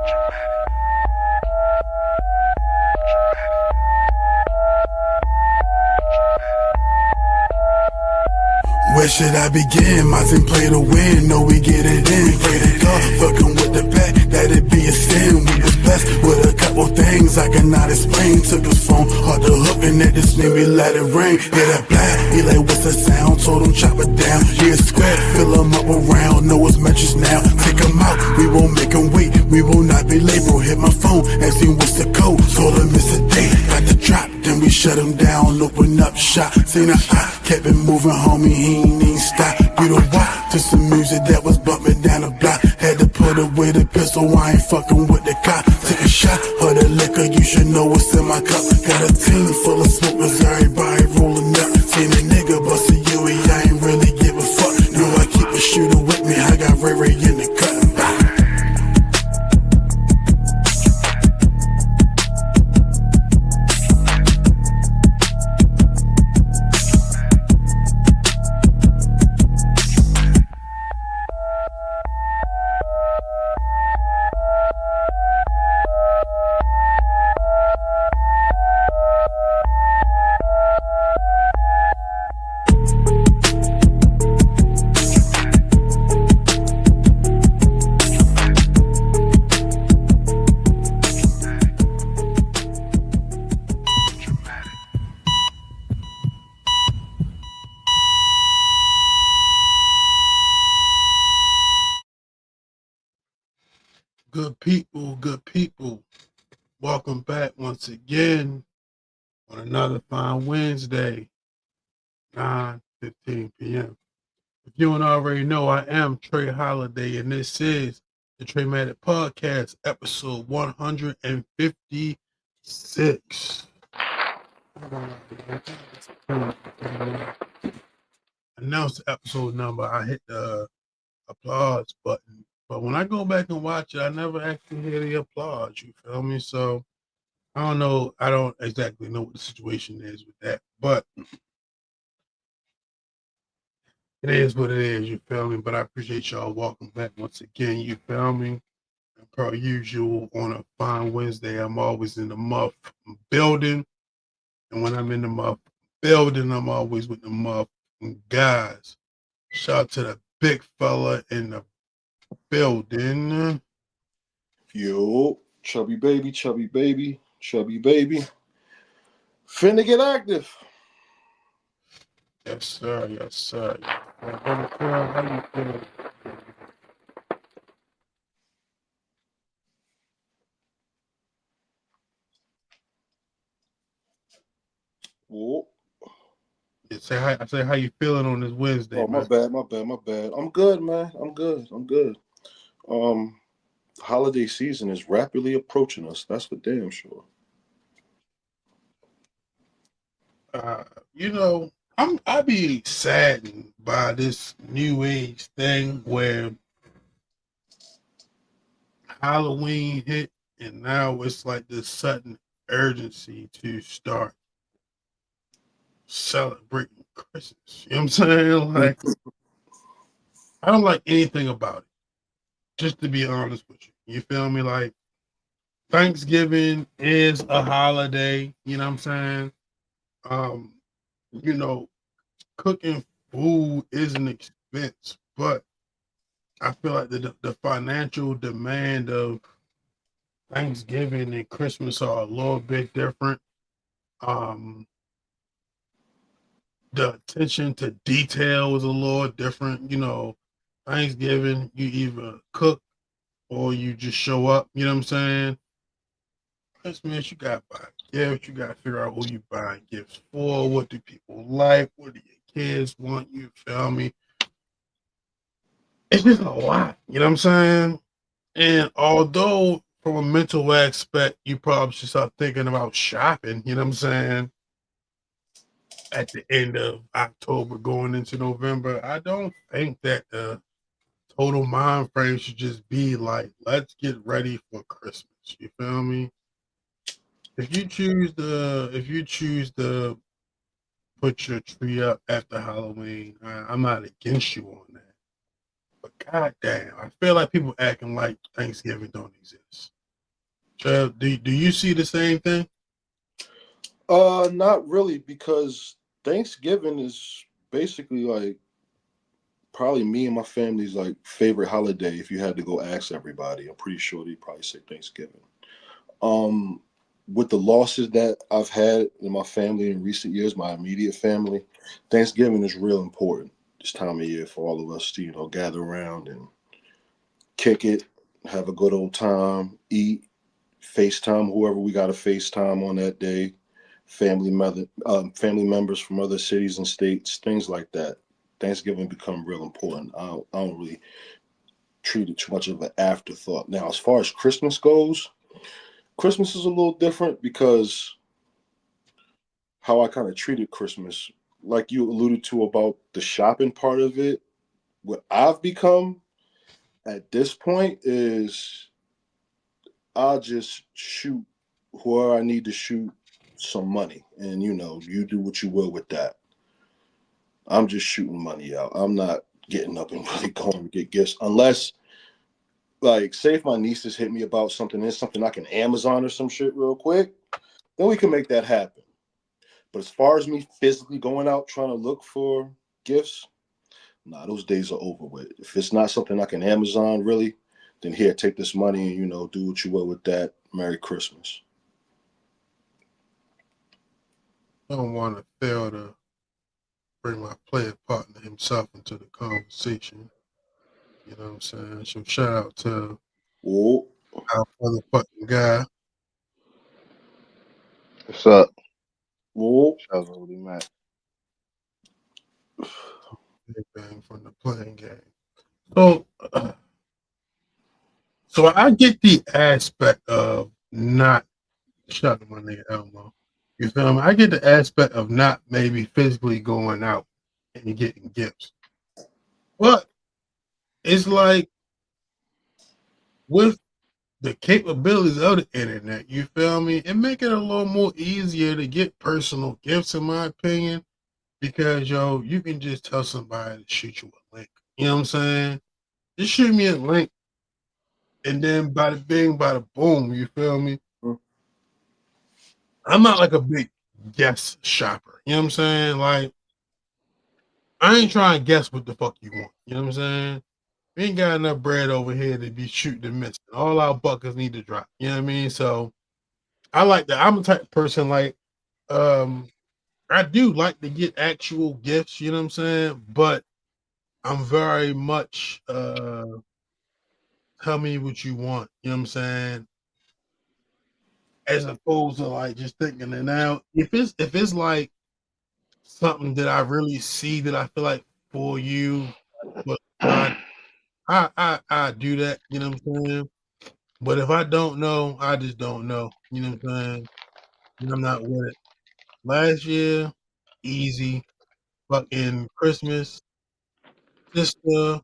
Where should I begin? My team play to win, know we get it in. Play the God, fucking with the pack, that'd be a sin. We was blessed with a couple things I cannot explain. Took his phone, hard to hook, and at this name we let it ring. Hit a blast, he like, what's the sound? Told him chop it down. Yeah, square, fill him up around, know his matches now. Take him out, we won't make him wait. We will not be late, bro. Hit my phone, ask him what's the code. Told him it's a date, got the drop. Then we shut him down, open up shop. Seen a eye, kept it moving, homie, he ain't even stop. You know why? To some music that was bumping down the block. Had to put away the pistol, I ain't fucking with the cop. Take a shot of the liquor, you should know what's in my cup. Got a team full of smokers, everybody rolling up. Seen a nigga bust a Huey, I ain't really give a fuck. Know I keep a shooter with me, I got Ray Ray in the cut. Good people, welcome back once again on another fine Wednesday, 9:15 p.m. If you don't already know, I am Trey Holiday, and this is the TraMatic Podcast, episode 156. Announce the episode number, I hit the applause button. But when I go back and watch it, I never actually hear the applause, you feel me? So, I don't know. I don't exactly know what the situation is with that. But it is what it is, you feel me? But I appreciate y'all welcome back once again, you feel me? And per usual, on a fine Wednesday, I'm always in the muff building. And when I'm in the muff building, I'm always with the muff guys. Shout out to the big fella in the building. Yo, chubby baby. Finna get active. Yes, sir. How you feeling? Whoa. I say how you feeling on this Wednesday, Oh, man? my bad. I'm good, man. I'm good. Holiday season is rapidly approaching us. That's for damn sure. You know, I be saddened by this new age thing where Halloween hit and now it's like this sudden urgency to start celebrating Christmas. You know what I'm saying? Like, I don't like anything about it, just to be honest with you. You feel me? Like, Thanksgiving is a holiday, you know what I'm saying? You know, cooking food is an expense, but I feel like the financial demand of Thanksgiving and Christmas are a little bit different. The attention to detail is a little different. You know, Thanksgiving, you either cook or you just show up. You know what I'm saying? Christmas, you got to buy gifts. You got to figure out who you buying gifts for. What do people like? What do your kids want? You feel me? It's just a lot. You know what I'm saying? And although from a mental aspect, you probably should start thinking about shopping, you know what I'm saying? At the end of October going into November, I don't think that the total mind frame should just be like, let's get ready for Christmas. You feel me? If you choose to put your tree up after Halloween, I'm not against you on that. But goddamn, I feel like people acting like Thanksgiving don't exist. Do you see the same thing? Not really, because Thanksgiving is basically like probably me and my family's like favorite holiday. If you had to go ask everybody, I'm pretty sure they'd probably say Thanksgiving. Um, with the losses that I've had in my family in recent years, my immediate family, Thanksgiving is real important this time of year for all of us to, gather around and kick it, have a good old time, eat, FaceTime whoever we got to FaceTime on that day, family members from other cities and states, things like that. Thanksgiving become real important. I don't really treat it too much of an afterthought. Now, as far as Christmas goes, Christmas is a little different because how I kind of treated Christmas, like you alluded to about the shopping part of it, what I've become at this point is I'll just shoot whoever I need to shoot some money. And you do what you will with that. I'm just shooting money out. I'm not getting up and really going to get gifts unless like say if my nieces hit me about something, there's something I can Amazon or some shit real quick, then we can make that happen. But as far as me physically going out trying to look for gifts, nah, those days are over with. If it's not something I can Amazon really, then here, take this money and do what you will with that. Merry Christmas. I don't want to fail to bring my player partner himself into the conversation. You know what I'm saying? So shout out to Oh, our motherfucking guy. What's up? oh, Shout out to Matt. Bang from the playing game. So, so I get the aspect of not shutting my nigga Elmo. You feel me? I get the aspect of not maybe physically going out and getting gifts. But it's like with the capabilities of the internet, you feel me? It make it a little more easier to get personal gifts, in my opinion, because you can just tell somebody to shoot you a link. You know what I'm saying? Just shoot me a link, and then bada bing, bada boom. You feel me? mm, I'm not like a big guess shopper. You know what I'm saying? Like I ain't trying to guess what the fuck you want. You know what I'm saying? We ain't got enough bread over here to be shooting and missing. All our buckets need to drop. You know what I mean? So I like that. I'm the type of person like um I do like to get actual gifts, you know what I'm saying? But I'm very much tell me what you want, you know what I'm saying? As opposed to like just thinking it out. If it's like something that I really see that I feel like for you, but I do that, you know what I'm saying? But if I don't know, I just don't know. You know what I'm saying? And I'm not with it. Last year, easy. Fucking Christmas, sister,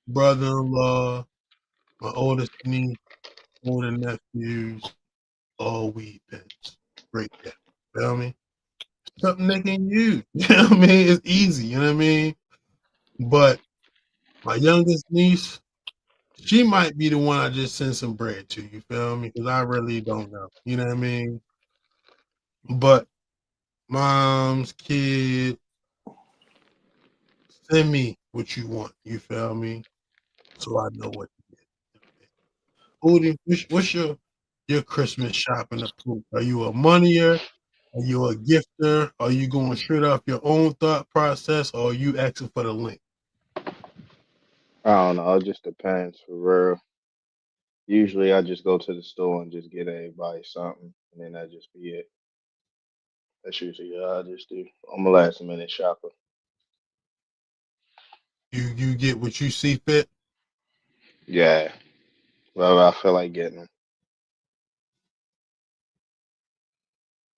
brother-in-law, my oldest niece, older nephews, all weed pens. Great gift. Feel me? Something they can use. You know what I mean? It's easy, you know what I mean? But my youngest niece, she might be the one I just send some bread to, you feel me? Because I really don't know. You know what I mean? But mom's kid, send me what you want, you feel me? So I know what to get. Odie, what's your Christmas shopping approach? Are you a moneyer? Are you a gifter? Are you going straight off your own thought process, or are you asking for the link? I don't know. It just depends for real. Usually, I just go to the store and just get everybody something, and then that just be it. That's usually what I just do. I'm a last minute shopper. You get what you see fit. Yeah, whatever I feel like getting them.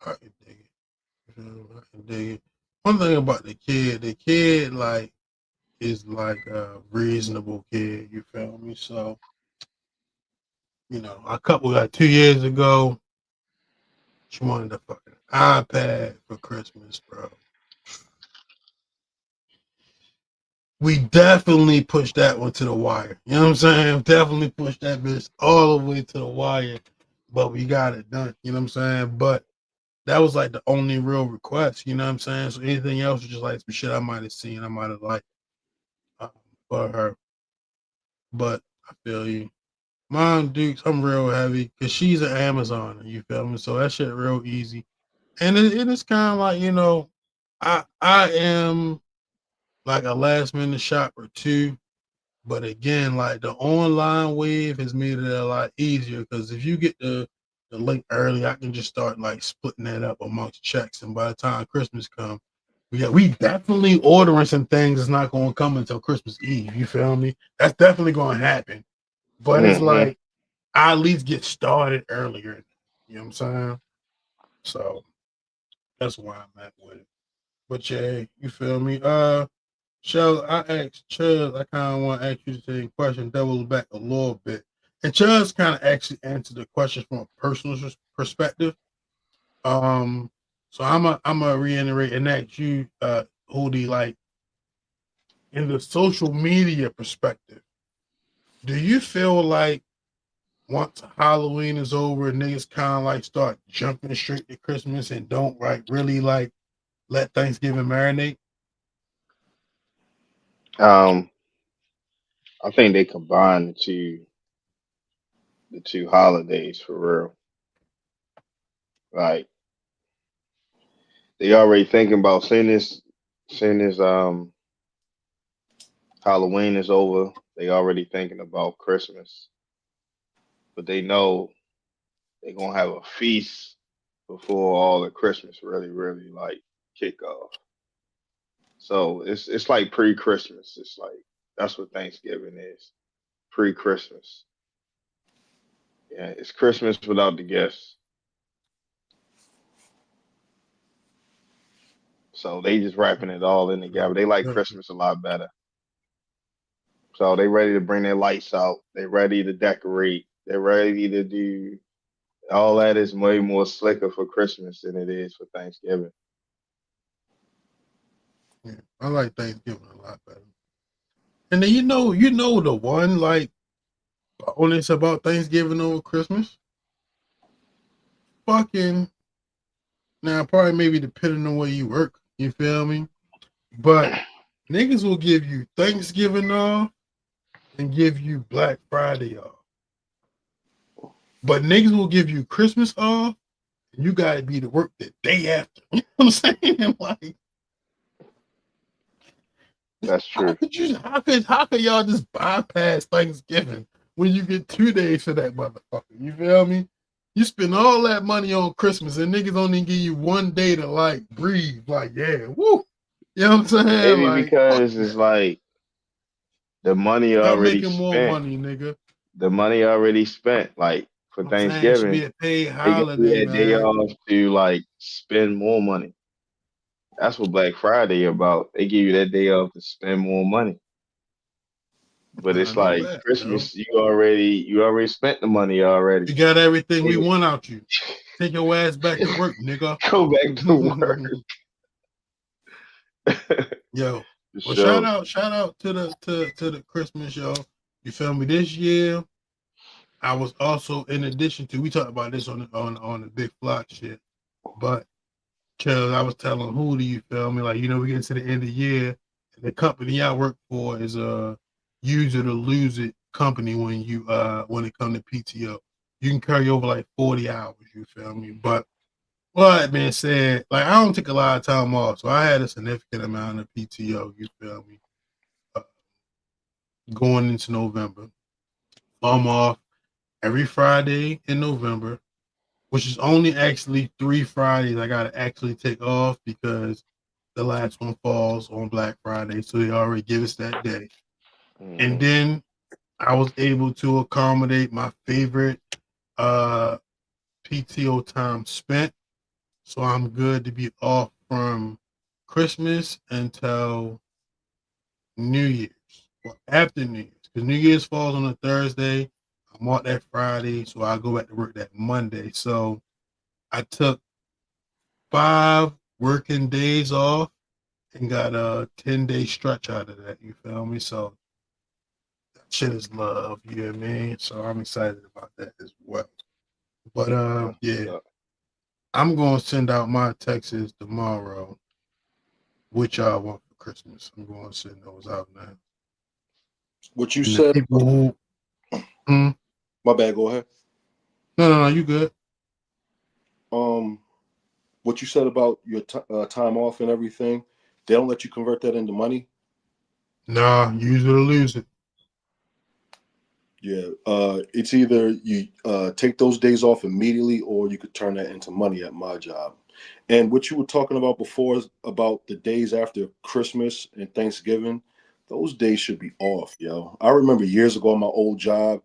I can dig it. I can dig it. One thing about the kid like is like a reasonable kid. You feel me? So a couple got 2 years ago. She wanted a fucking iPad for Christmas, bro. We definitely pushed that one to the wire. You know what I'm saying? Definitely pushed that bitch all the way to the wire. but we got it done. You know what I'm saying? But that was like the only real request. You know what I'm saying? So anything else was just like some shit I might have seen, I might have liked uh, for her. But I feel you. Mom Dukes, I'm real heavy because she's an Amazoner. You feel me? So that shit real easy. And it's kind of like, I am like a last minute shopper too. But again, like the online wave has made it a lot easier because if you get the link early, I can just start like splitting that up amongst checks. And by the time Christmas comes, we definitely ordering some things that's not going to come until Christmas Eve. You feel me? That's definitely going to happen. But it's Mm-hmm. like I at least get started earlier. You know what I'm saying? So that's where I'm at with it. But yeah, you feel me? Shell, I asked Chubbs, I kind of want to ask you the same question, double back a little bit. And Chubbs kind of actually answered the question from a personal perspective. Um, so I'm gonna reiterate and ask you, Hody, like in the social media perspective, do you feel like once Halloween is over, niggas kind of like start jumping straight to Christmas and don't like really like let Thanksgiving marinate? Um, I think they combine the two holidays for real. Like they already thinking about seeing this Halloween is over. They already thinking about Christmas, but they know they're gonna have a feast before all the Christmas really like kick off. So it's like pre-Christmas. It's like that's what Thanksgiving is. Pre-Christmas. Yeah, it's Christmas without the gifts. So they just wrapping it all in together. They like Christmas a lot better. So they ready to bring their lights out. They ready to decorate. They're ready to do all that is way more slicker for Christmas than it is for Thanksgiving. Yeah, I like Thanksgiving a lot better. And then you know the one like honest about Thanksgiving over Christmas. Fucking now, probably maybe depending on where you work. You feel me? But niggas will give you Thanksgiving off and give you Black Friday off. But niggas will give you Christmas off and you gotta be to work the day after. You know what I'm saying? Like, That's how true. could you how could y'all just bypass Thanksgiving when you get 2 days for that motherfucker? You feel me? You spend all that money on Christmas and niggas only give you 1 day to like breathe. Like, yeah, woo. You know what I'm saying? Maybe Like, fuck because it's that. like the money Start already making more spent. money, nigga. The money already spent. Like for I'm saying it should be Thanksgiving, a paid they give you holiday, that day man. off to like spend more money. That's what Black Friday about. They give you that day off to spend more money. But I it's know like that, yo. Christmas, you already spent the money already. We got everything we Hey, want out you. Take your ass back to work, nigga. go back to work. Yo. For Well, sure. shout out to the Christmas, yo. You feel me? This year, I was also in addition to we talked about this on the big flock shit, but because I was telling Hootie, you feel me? Like, we get to the end of the year, and the company I work for is a use it or lose it company when it comes to PTO. You can carry over like 40 hours, you feel me? But well, that being said, like I don't take a lot of time off, so I had a significant amount of PTO, you feel me, uh, going into November. I'm off every Friday in November, which is only actually 3 Fridays I gotta actually take off because the last one falls on Black Friday, so they already give us that day. And Hmm. then I was able to accommodate my favorite uh PTO time spent, so I'm good to be off from Christmas until New Year's or after New Year's, because New Year's falls on a Thursday. I'm off that Friday, so I go back to work that Monday. So I took 5 working days off and got a 10-day stretch out of that. You feel me? So that shit is love. You know what I mean? So I'm excited about that as well. But That's what's yeah, up. I'm gonna send out my texts tomorrow. Which y'all want for Christmas? I'm gonna send those out now. What you And the said. people who, hmm? My bad. Go ahead. No, you good. Um, what you said about your time off and everything. They don't let you convert that into money. Nah, use it or lose it. Yeah, it's either you take those days off immediately, or you could turn that into money at my job. And what you were talking about before is about the days after Christmas and Thanksgiving, those days should be off, yo. I remember years ago on my old job,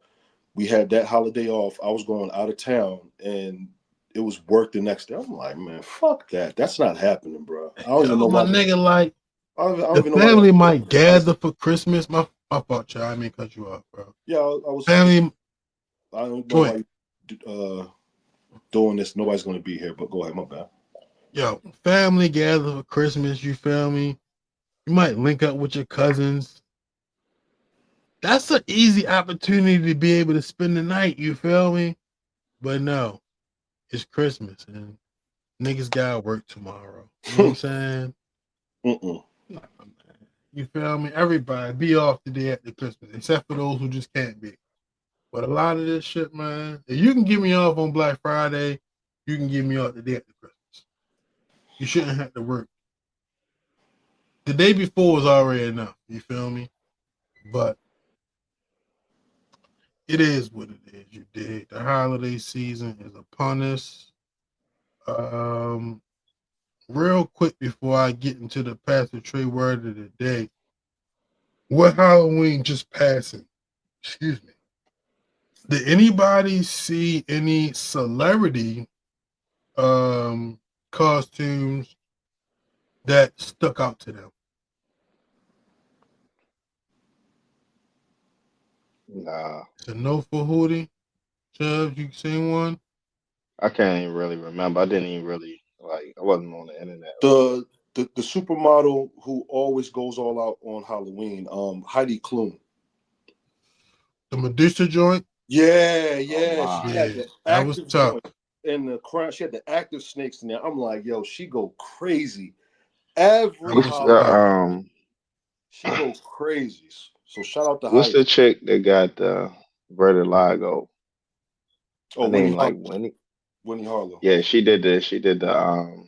we had that holiday off. I was going out of town, and it was work the next day. I'm like, man, fuck that. That's not happening, bro. I don't even Yo, know my why. nigga, like I don't the even know why they family have to might work. gather for Christmas. My fault, y'all. I mean, cut you off, bro. Yeah, I was. Family, I don't know go ahead. why you doing this. Nobody's going to be here, but go ahead. My bad. Yo, family gather for Christmas. You feel me? You might link up with your cousins. That's an easy opportunity to be able to spend the night. You feel me? But no, it's Christmas and niggas gotta work tomorrow. You know what I'm saying? Mm-mm. Nah, man. You feel me? Everybody be off the day after Christmas, except for those who just can't be. But a lot of this shit, man, if you can get me off on Black Friday, you can get me off the day after Christmas. You shouldn't have to work. The day before is already enough. You feel me? But it is what it is. You did. The holiday season is upon us. Um, real quick before I get into the Pastor Trey word of the day, what Halloween just passing? Excuse me. Did anybody see any celebrity costumes that stuck out to them? Nah, It's a no for Hootie. Chubbs, you seen one? I can't even really remember. I didn't even really like. I wasn't on the internet like that. The supermodel who always goes all out on Halloween, Heidi Klum. The Medusa joint? Yeah, Oh yeah. She my. had Yeah, the that was active tough. joint in the crown. She had the active snakes in there. I'm like, yo, she go crazy every That What's was the tough. Halloween. She go crazy. So shout out to what's Heidi. the chick that got the vertigo? Oh, Her name like Winnie. Winnie Harlow. Yeah, she did the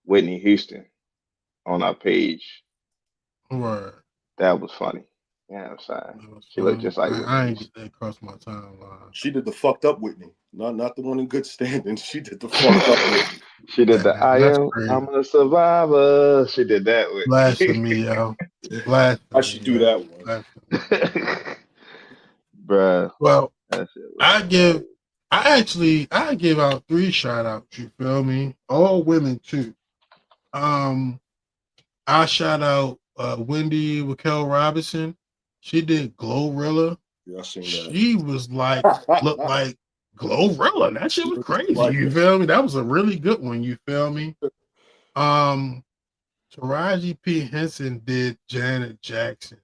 Whitney Houston on our page. Word. That was funny. Yeah, I'm saying. That was She looked fun. just like Whitney I ain't Houston. get that across my timeline. She did the fucked up Whitney, not the one in good standing. She did the fucked up Whitney. She did the That's crazy. I'm a survivor. She did that Whitney. Blasphemy, yo. I Blasphemy, should do yo. that one. Blasphemy. Bruh, Well, that shit was I give hilarious. I give out 3 shout outs, you feel me? All women too. Um I shout out Wendy Raquel Robinson. She did Glorilla. Yeah, I seen that. She was like looked like Glorilla. That shit She was was just crazy. like You it. feel me? That was a really good one. You feel me? Um Taraji P. Henson did Janet Jackson.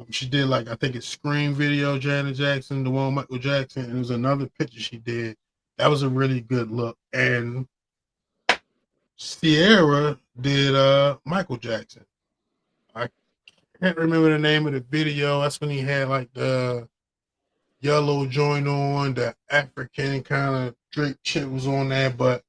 She did like I think it's Scream video Janet Jackson, the one with Michael Jackson, and there's another picture she did. That was a really good look. And Sierra did Michael Jackson. I can't remember the name of the video. That's when he had like the yellow joint on, the African kind of Drake shit was on there, but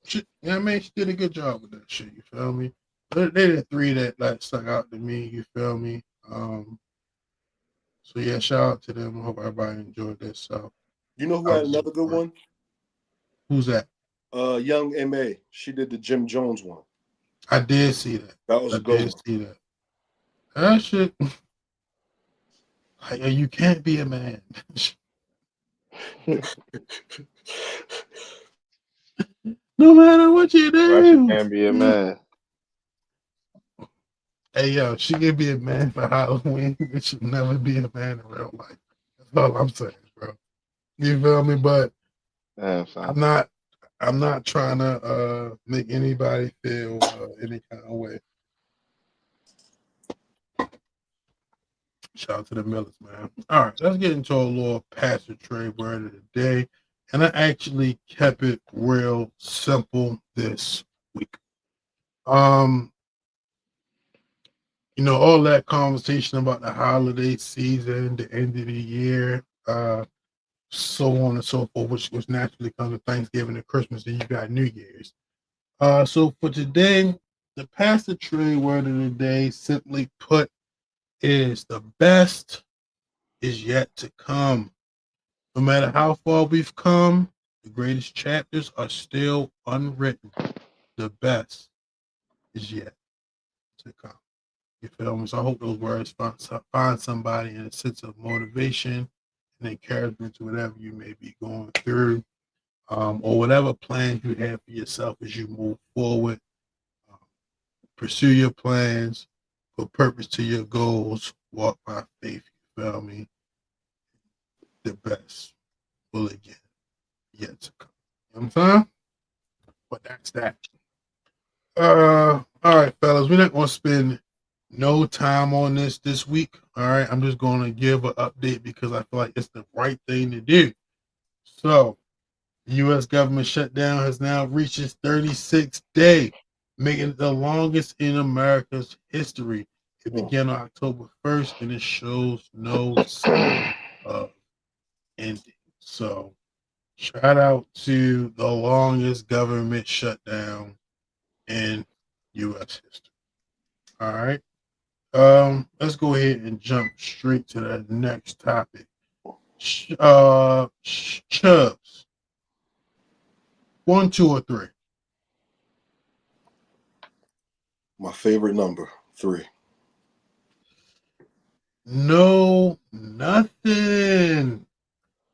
she, you know what I mean, she did a good job with that shit. You feel me? They the 3 that like stuck out to me. You feel me? So yeah, shout out to them. I hope everybody enjoyed this. So You know who I had was another good one? who's that? Young M.A. She did the Jim Jones one. I did see that. That was I a good did see that. That shit. Like, you can't be a man. one. No matter what you Why she do. can't be a man? Hey yo, she can be a man for Halloween, but she'll never be a man in real life. That's all I'm saying, bro. You feel me? But Damn, son. I'm not trying to make anybody feel any kind of way. Shout out to the Millers, man. All right, let's get into a little Pastor Trey word of the day. And I actually kept it real simple this week. Um, all that conversation about the holiday season, the end of the year, so on and so forth, which naturally comes with Thanksgiving and Christmas, and you got New Year's. So for today, the pastor trade word of the day, simply put, is the best is yet to come. No matter how far we've come, the greatest chapters are still unwritten. The best is yet to come. You feel me? So I hope those words find somebody in a sense of motivation and encouragement to whatever you may be going through, or whatever plans you have for yourself as you move forward. Um, Pursue your plans, put purpose to your goals, walk by faith. You feel me? The best will again yet to come. You know what I'm saying? But that's that. All right, fellas, we're not gonna spend no time on this week. All right, I'm just gonna give an update because I feel like it's the right thing to do. So, the U.S. government shutdown has now reached its 36th day, making it the longest in America's history. It began on October 1st, and it shows no sign of ending. So, shout out to the longest government shutdown in U.S. history. All right. Let's go ahead and jump straight to the next topic. Chubs, 1, 2, or 3. My favorite number, 3. No, nothing.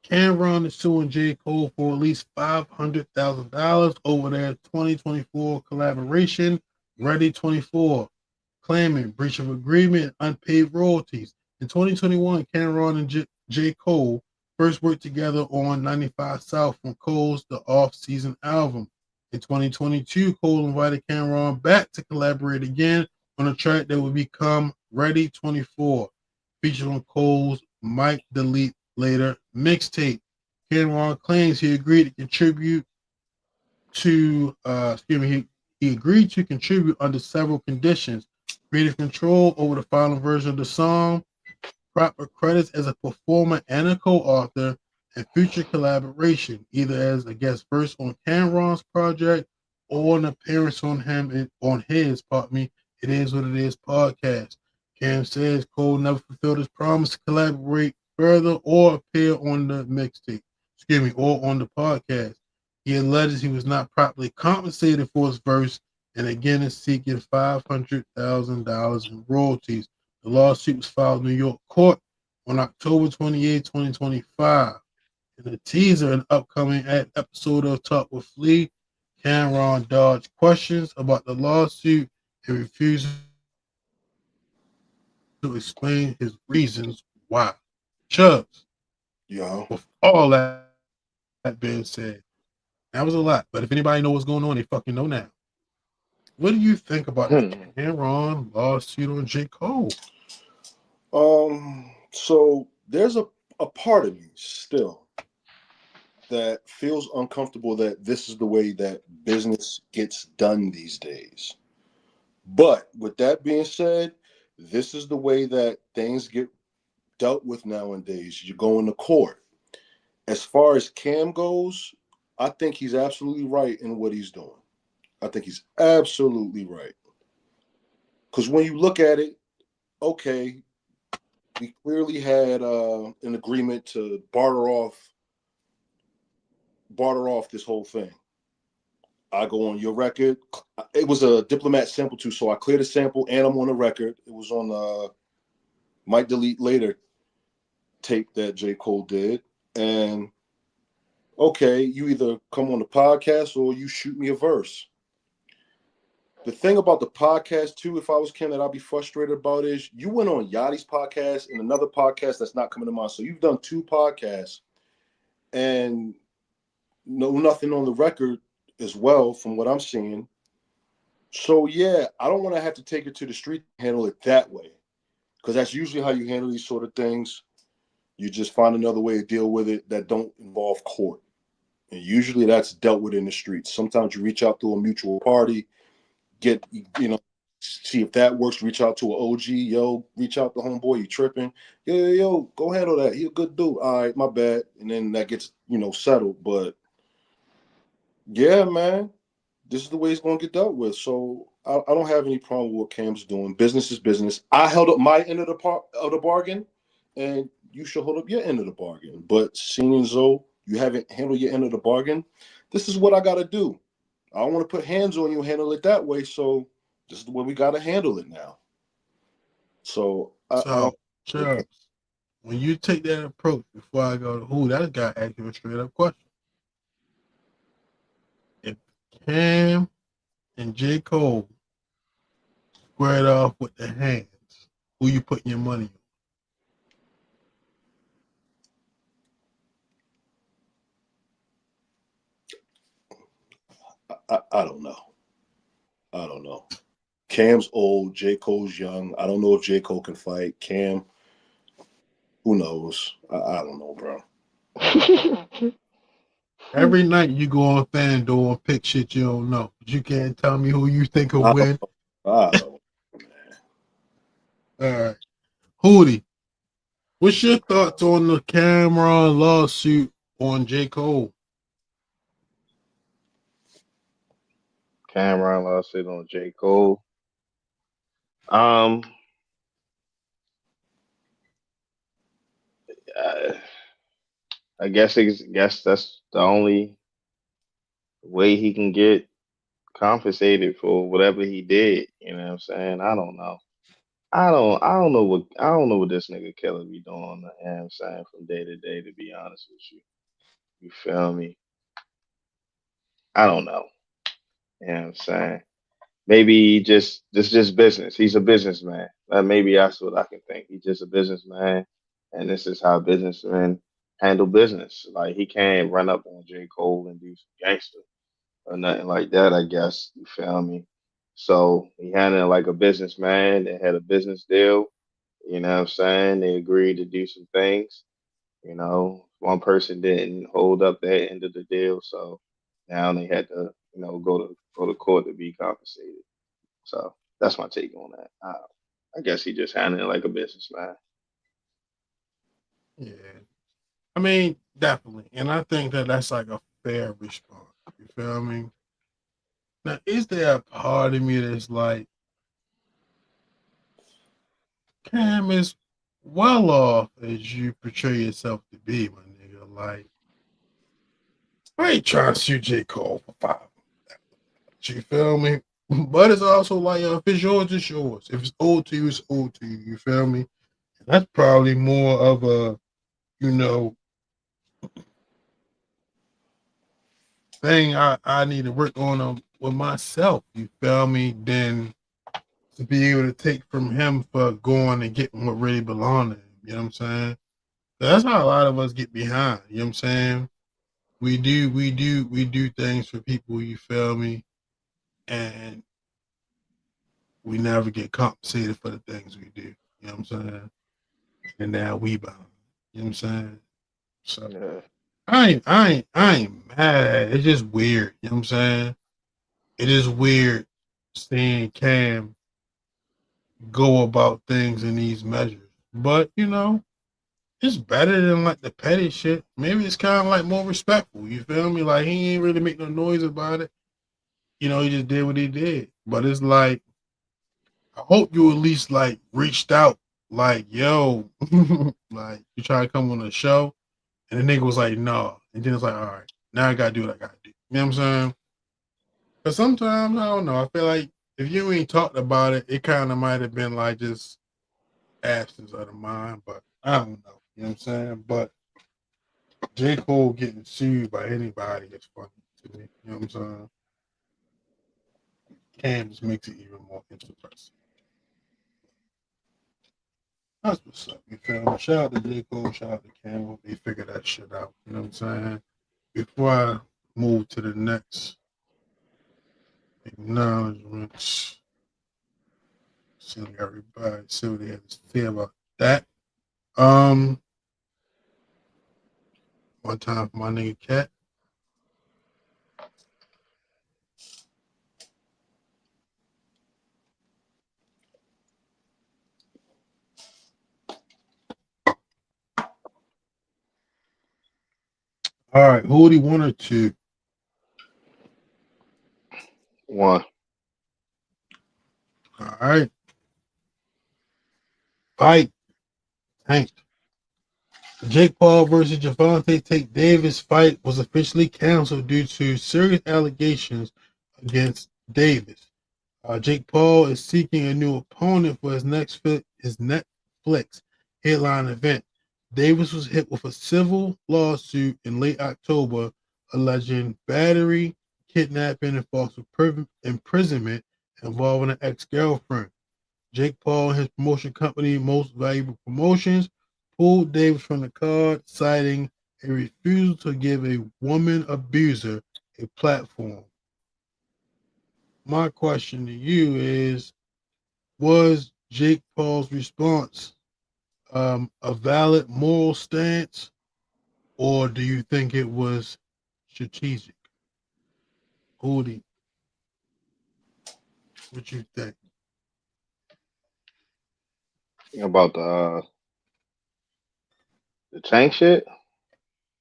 Cameron is suing J. Cole for at least $500,000 over their 2024 collaboration, Ready 24, claiming breach of agreement, unpaid royalties. In 2021, Cameron and J. Cole first worked together on 95 South from Cole's The Off-Season album. In 2022, Cole invited Cameron back to collaborate again on a track that would become Ready 24, featured on Cole's Might Delete Later mixtape. Cameron claims he agreed to contribute to, he agreed to contribute under several conditions: creative control over the final version of the song, proper credits as a performer and a co-author, and future collaboration, either as a guest verse on Cameron's project or an appearance on his, It Is What It Is podcast. Cam says Cole never fulfilled his promise to collaborate further or appear on the mixtape, or on the podcast. He alleges he was not properly compensated for his verse and again is seeking $500,000 in royalties. The lawsuit was filed in New York court on October 28, 2025. In a teaser, an upcoming episode of Talk with Flea, Cameron dodged questions about the lawsuit and refused to explain his reasons why. Chubbs, Yo. with all that being said, that was a lot. But if anybody knows what's going on, they fucking know now. What do you think about the Cameron lawsuit on J. Cole? So there's a part of me still that feels uncomfortable that this is the way that business gets done these days. But with that being said, this is the way that things get dealt with nowadays. You go into court. As far as Cam goes, I think he's absolutely right in what he's doing. I think he's absolutely right. Because when you look at it, okay, we clearly had an agreement to barter off this whole thing. I go on your record. It was a Diplomat sample too, so I cleared the sample and I'm on the record. It was on Might Delete Later tape that J. Cole did. And okay, you either come on the podcast or you shoot me a verse. The thing about the podcast too, if I was Ken, that I'd be frustrated about is you went on Yachty's podcast and another podcast that's not coming to mind. So you've done 2 podcasts and nothing on the record as well from what I'm seeing. So yeah, I don't want to have to take it to the street and handle it that way, because that's usually how you handle these sort of things. You just find another way to deal with it that don't involve court. And usually that's dealt with in the streets. Sometimes you reach out to a mutual party, get, see if that works. Reach out to an OG, yo, reach out to homeboy, you tripping. Yo, go handle that. He a good dude. All right, my bad. And then that gets, settled. But yeah, man, this is the way it's going to get dealt with. So I don't have any problem with what Cam's doing. Business is business. I held up my end of the bargain, and you should hold up your end of the bargain. But seeing as though you haven't handled your end of the bargain, this is what I got to do. I don't want to put hands on you and handle it that way. So this is the way we got to handle it now. So I So, don't. Charles, when you take that approach, before I go to who, that guy asked you a straight up question. If Cam and J. Cole squared off with the hands, who you putting your money I don't know. I don't know. Cam's old. J. Cole's young. I don't know if J. Cole can fight. Cam, who knows? I don't know, bro. on? Every night you go on FanDuel and pick shit you don't know. But you can't tell me who you think will win. I don't, man. All right. Hootie, what's your thoughts on the Cameron lawsuit on J. Cole? Cameron lawsuit on J. Cole. Um, uh, I guess that's the only way he can get compensated for whatever he did. You know what I'm saying? I don't know. I don't know what this nigga Kelly be doing. You know what I'm saying, from day to day. To be honest with you, you feel me? I don't know. You know what I'm saying? Maybe just this just business. He's a businessman. Maybe that's what I can think. He's just a businessman, and this is how businessmen handle business. Like he can't run up on J. Cole and do some gangster or nothing like that. I guess you feel me. So he handled it like a businessman. They had a business deal. You know what I'm saying? They agreed to do some things. One person didn't hold up their end of the deal, so now they had to, go to court to be compensated. So that's my take on that. I guess he just handled it like a businessman. Yeah. I mean, definitely. And I think that that's like a fair response. You feel me? Now, is there a part of me that's like, Cam is well off as you portray yourself to be, my nigga? Like, I ain't trying to sue J. Cole for 5. You feel me? But it's also like, if it's yours, it's yours. If it's owed to you, it's owed to you. You feel me? That's probably more of a, you know, thing I need to work on with myself. You feel me? Than to be able to take from him for going and getting what really belonged to him. You know what I'm saying? That's how a lot of us get behind. You know what I'm saying? We do things for people. You feel me? And we never get compensated for the things we do. You know what I'm saying? And now we bound. You know what I'm saying? So Yeah, I ain't mad at it. It's just weird. You know what I'm saying? It is weird seeing Cam go about things in these measures. But it's better than like the petty shit. Maybe it's kind of like more respectful. You feel me? Like he ain't really make no noise about it. He just did what he did. But it's like, I hope you at least like reached out, like, yo, like you try to come on the show, and the nigga was like, no, and then it's like, all right, now I gotta do what I gotta do. You know what I'm saying? Because sometimes I don't know. I feel like if you ain't talked about it, it kind of might have been like just absence of the mind. But I don't know. You know what I'm saying? But J. Cole getting sued by anybody is funny to me. You know what I'm saying? Cam just makes it even more interesting. That's what's up. You feel me? Shout out to J. Cole, shout out to Cam. Hope they figure that shit out. You know what I'm saying? Before I move to the next acknowledgements, see everybody, see what they have to say about that. Um, One time for my nigga Cat. All right, who would he want or two? One. All right, fight. Tank. The Jake Paul versus Javante Tate Davis fight was officially canceled due to serious allegations against Davis. Jake Paul is seeking a new opponent for his Netflix headline event. Davis was hit with a civil lawsuit in late October alleging battery, kidnapping, and false imprisonment involving an ex-girlfriend. Jake Paul and his promotion company, Most Valuable Promotions, pulled Davis from the card, citing a refusal to give a woman abuser a platform. My question to you is, was Jake Paul's response a valid moral stance, or do you think it was strategic? Hoodie, what you think? About the Tank shit.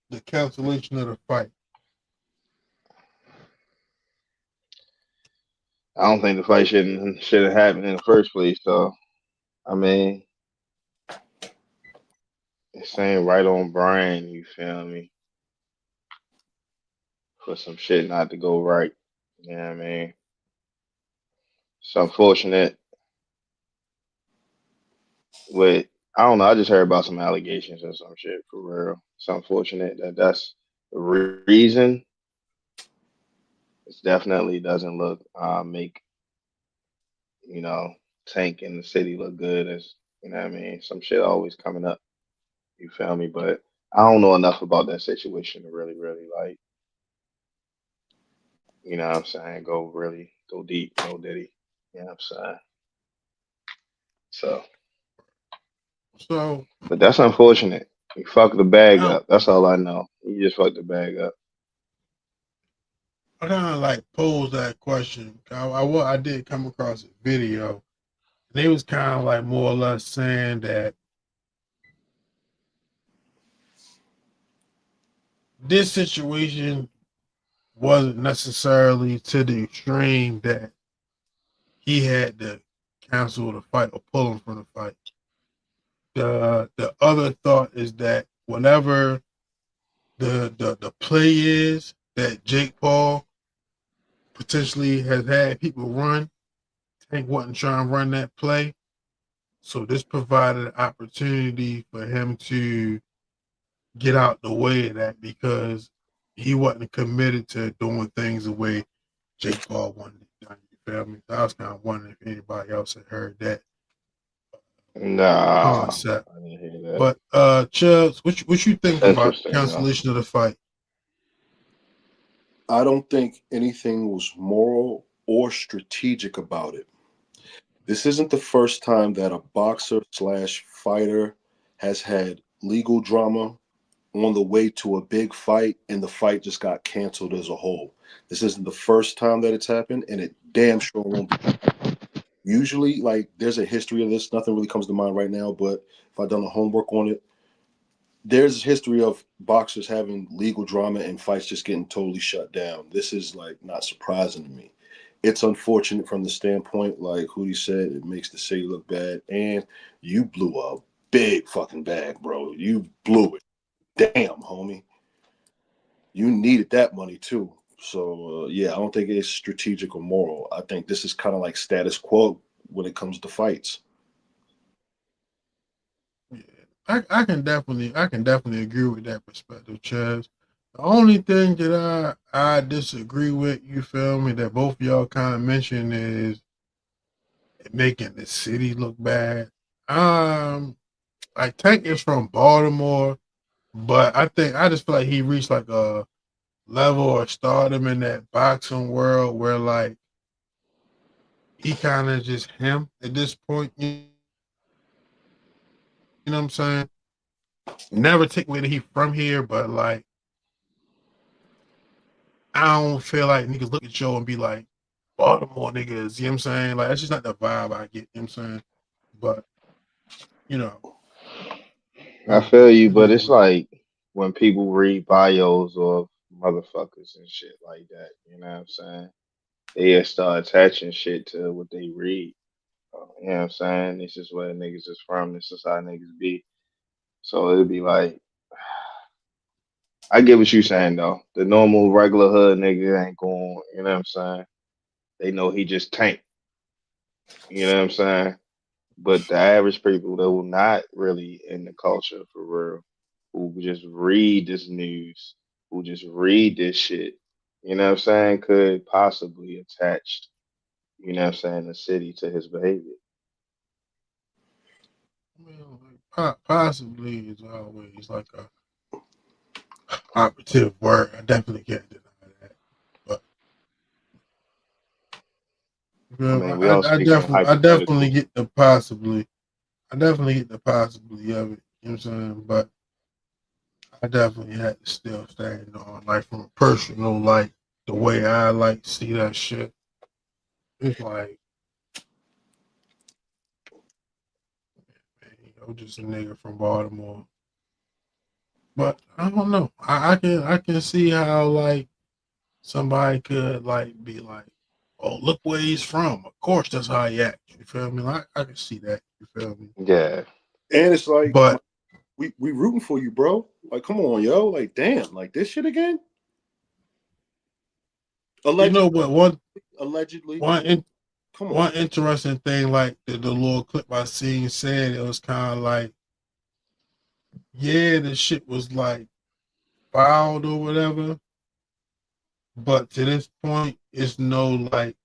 The cancellation of the fight. I don't think the fight should have happened in the first place. So I mean, it's saying right on Brian. You feel me? For some shit not to go right. You know what I mean? It's unfortunate. With I don't know. I just heard about some allegations or some shit for real. It's unfortunate that that's the reason. It definitely doesn't look make you know Tank in the city look good as you know what I mean. Some shit always coming up. You feel me? But I don't know enough about that situation to really like you know what I'm saying go deep, no diddy. You know what I'm saying? So, So but that's unfortunate. You fucked the bag I, up. That's all I know. You just fucked the bag up. I kind of like posed that question. I did come across a video, and they was kind of like more or less saying that this situation wasn't necessarily to the extreme that he had to cancel the fight or pull him from the fight. The other thought is that whatever the play is that Jake Paul potentially has had people run, Tank wasn't trying to run that play. So this provided an opportunity for him to get out the way of that because he wasn't committed to doing things the way Jake Paul wanted it done. You feel me? So I was kind of wondering if anybody else had heard that Nah, concept. I didn't hear that. But Chubbs, what you think It's about interesting though. cancellation of the fight? I don't think anything was moral or strategic about it. This isn't the first time that a boxer slash fighter has had legal drama on the way to a big fight and the fight just got canceled as a whole. This isn't the first time that it's happened, and it damn sure won't be. Usually, like, there's a history of this. Nothing really comes to mind right now, but if I've done the homework on it, there's a history of boxers having legal drama and fights just getting totally shut down. This is like not surprising to me. It's unfortunate from the standpoint, like Hootie said, it makes the city look bad, and you blew a big fucking bag, bro. You blew it. Damn, homie. You needed that money too. So yeah, I don't think it's strategic or moral. I think this is kind of like status quo when it comes to fights. Yeah, I can definitely agree with that perspective, Chaz. The only thing that I disagree with, you feel me, that both of y'all kind of mentioned is making the city look bad. Like Tank is from Baltimore, but I just feel like he reached like a level of stardom in that boxing world where like he kind of just him at this point. You know what I'm saying? Never take away that he from here, but like I don't feel like niggas look at Joe and be like Baltimore niggas. You know what I'm saying? Like that's just not the vibe I get. You know what I'm saying? But you know, I it feel you, is but it's what it is. like when people read bios of motherfuckers and shit like that. You know what I'm saying? They just start attaching shit to what they read. You know what I'm saying? This is where niggas is from. This is how niggas be. So it'd be like, I get what you saying though. The normal regular hood nigga ain't going. You know what I'm saying? They know he just tank. You know what I'm saying? But the average people that will not really in the culture for real, who just read this news, who just read this shit, you know what I'm saying, could possibly attach, you know what I'm saying, the city to his behavior. Well, like, possibly is always like a operative word. I definitely can't deny that. But I well, mean, we all speaking I definitely hypothetical. get the possibly. I definitely get the possibility of it. You know what I'm saying? But I definitely had to still stand on, like, from a personal, like, the way I like see that shit. It's like, man, just a nigga from Baltimore. But I don't know. I can see how, like, somebody could, like, be like, oh, look where he's from. Of course that's how he acts. You feel me? Like, I can see that. You feel me? Yeah. And it's like But we rooting for you, bro. Like, come on, yo. Like, damn, like this shit again. you know Allegedly, what? allegedly. One in, Come on. one interesting thing, like the little clip I seen said, it was kind of like, yeah, the shit was like filed or whatever, but to this point, it's no like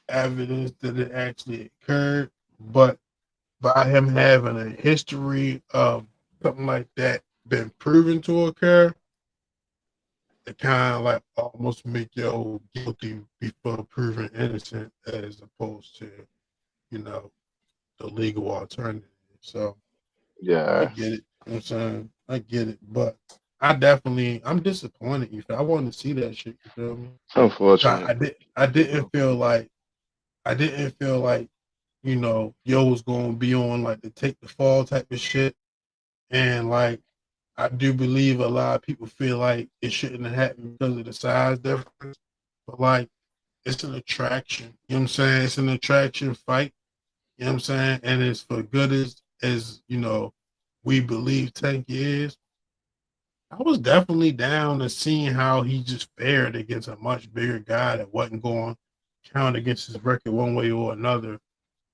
evidence that it actually occurred. But by him having a history of something like that been proven to occur, it kind of like almost make you guilty before proven innocent, as opposed to, you know, the legal alternative. So I Yeah. get it. You know what I'm saying? I get it. But I'm disappointed. You feel I wanted to see that shit. You feel me? It's unfortunate. I I didn't feel like, you know, yo was gonna be on like the take the fall type of shit. And like, I do believe a lot of people feel like it shouldn't have happened because of the size difference. But like, it's an attraction. You know what I'm saying? It's an attraction fight. You know what I'm saying? And it's for good as you know, we believe Tank is. I was definitely down to seeing how he just fared against a much bigger guy that wasn't going to count against his record one way or another.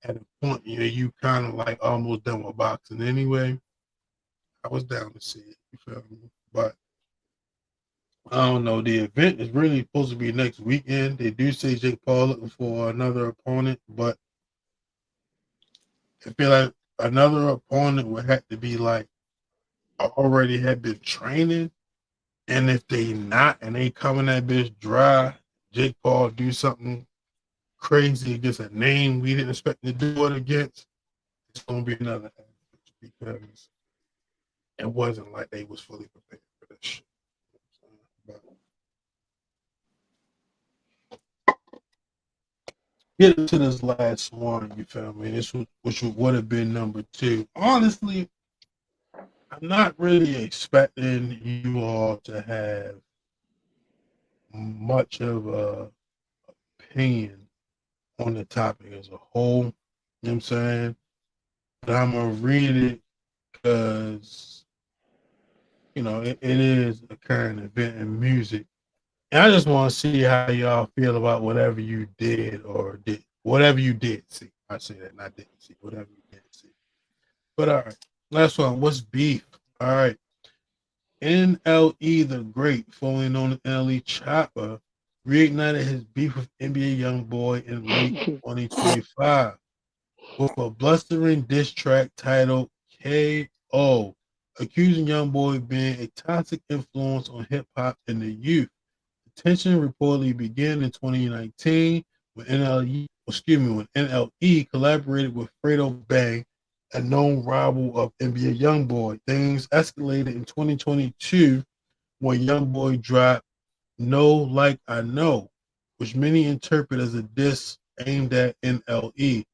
At a point, you know, you kind of like almost done with boxing anyway. I was down to see it. You feel me? But I don't know. The event is really supposed to be next weekend. They do say Jake Paul looking for another opponent, but I feel like another opponent would have to be like already had been training. And if they not and they coming that bitch dry, Jake Paul do something crazy against a name we didn't expect to do it against, it's gonna be another because it wasn't like they was fully prepared for this shit. But get into this last one, you feel me? Which would have been number two. Honestly, I'm not really expecting you all to have much of a opinion on the topic as a whole. You know what I'm saying? But I'm gonna read it because, you know, it is a current event in music. And I just want to see how y'all feel about whatever you did or did whatever you did see. I say that, not didn't see, whatever you did see. But all right, last one. What's beef? All right. NLE the Great, formerly known as NLE Chopper, reignited his beef with NBA YoungBoy in late 2025 with a blustering diss track titled KO, accusing YoungBoy of being a toxic influence on hip hop and the youth. The tension reportedly began in 2019 when when NLE collaborated with Fredo Bang, a known rival of NBA YoungBoy. Things escalated in 2022 when YoungBoy dropped "No Like I Know," which many interpret as a diss aimed at NLE.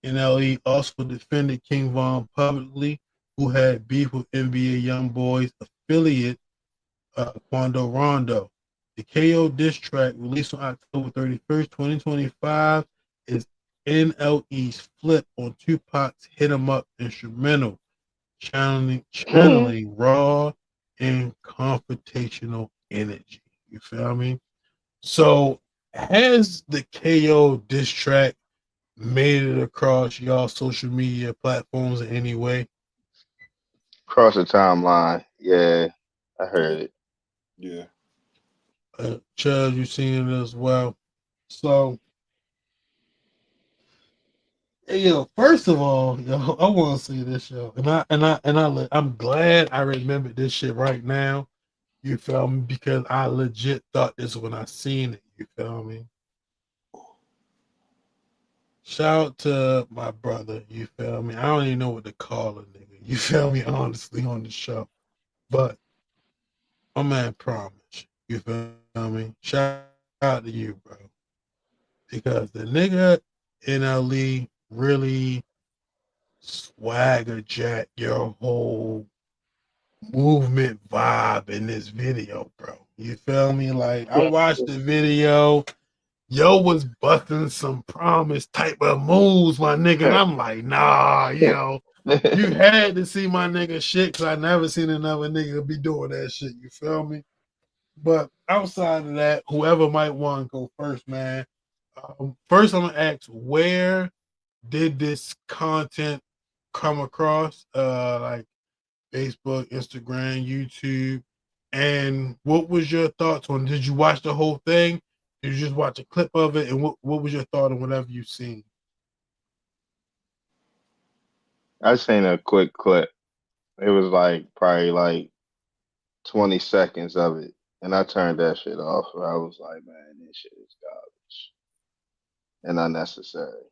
NLE also defended King Von publicly, who had beef with NBA YoungBoy's affiliate, Quando Rondo. The KO diss track, released on October 31st, 2025, is NLE's flip on Tupac's Hit 'Em Up instrumental, channeling raw and confrontational energy. You feel me? So, has the KO diss track made it across y'all social media platforms in any way? Cross the timeline. Yeah, I Yeah. heard it. Yeah. Chubbs, you seen it as well. So, hey, yo, first of all, yo, I want to see this, yo, I'm glad I remembered this shit right now. You feel me? Because I legit thought this when I seen it. You feel me? Shout out to my brother. You feel me? I don't even know what to call a nigga. You feel me? Honestly, on the show, but my man Promise. You feel me? Shout out to you, bro, because the nigga NLE really swagger jack your whole movement vibe in this video, bro. You feel me? Like, I watched the video, yo was busting some Promise type of moves, my nigga, and I'm like, nah, yo, you had to see my nigga shit, because I never seen another nigga be doing that shit. You feel me? But outside of that, whoever might want to go first, man. First, I'm gonna ask, where did this content come across? Like Facebook, Instagram, YouTube, and what was your thoughts on? Did you watch the whole thing? Did you just watch a clip of it? And what was your thought on whatever you seen? I seen a quick clip. It was like probably like 20 seconds of it, and I turned that shit off. I was like, man, this shit is garbage and unnecessary.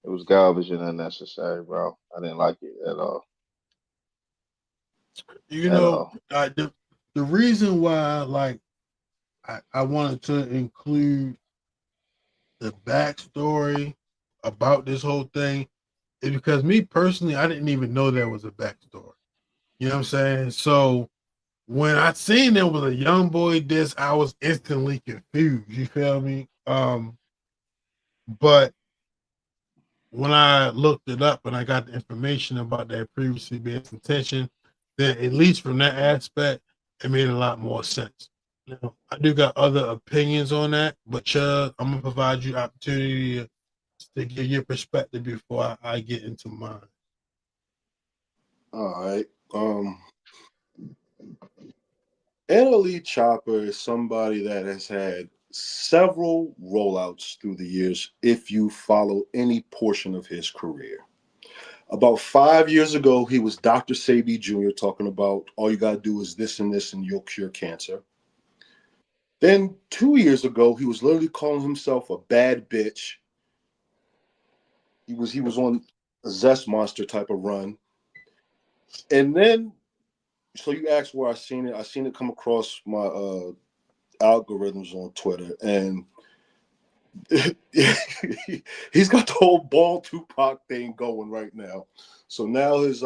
It was garbage and unnecessary, bro. I didn't like it at all. You At know, all. the reason why, like, I wanted to include the backstory about this whole thing is because me personally, I didn't even know there was a backstory. You know what I'm saying? So when I seen there was a young boy disc, I was instantly confused. You feel me? But when I looked it up and I got the information about that previously being contention, then at least from that aspect, it made a lot more sense. Now, I do got other opinions on that, but Chud, I'm gonna provide you opportunity to give your perspective before I get into mine. All right. NLE Chopper is somebody that has had several rollouts through the years if you follow any portion of his career. About 5 years ago, he was Dr. Sebi Jr. talking about all you got to do is this and you'll cure cancer. Then 2 years ago, he was literally calling himself a bad bitch. He was on a Zest Monster type of run. And then, so you asked where I seen it. I seen it come across my algorithms on Twitter, and he's got the whole ball Tupac thing going right now. So now his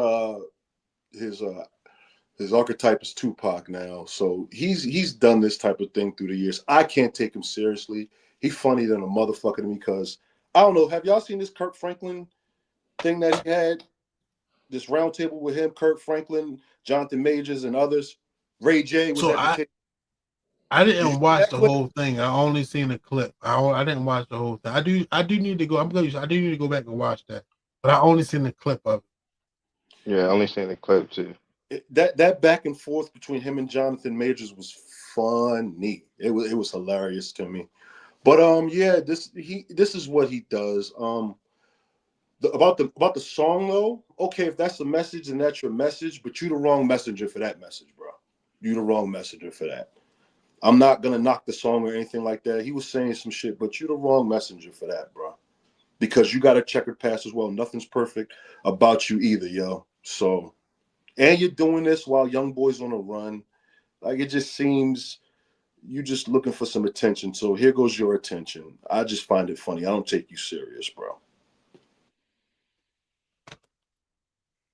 archetype is Tupac now. So he's done this type of thing through the years. I can't take him seriously. He's funny than a motherfucker to me because I don't know. Have y'all seen this Kirk Franklin thing that he had? This roundtable with him, Kirk Franklin, Jonathan Majors, and others. Ray J was So at the table. I Did you didn't see watch that the clip? whole thing. I only seen a clip. I didn't watch the whole thing. I do need to go. I do need to go back and watch that. But I only seen the clip of it. Yeah, I only seen the clip too. That back and forth between him and Jonathan Majors was funny. It was hilarious to me. But yeah, this is what he does. About the song though, okay, if that's the message, then that's your message, but you the wrong messenger for that message, bro. You the wrong messenger for that. I'm not gonna knock the song or anything like that. He was saying some shit, but you the wrong messenger for that, bro. Because you got a checkered past as well. Nothing's perfect about you either, yo. So, and you're doing this while young boys on a run. Like, it just seems you just looking for some attention. So here goes your attention. I just find it funny. I don't take you serious, bro.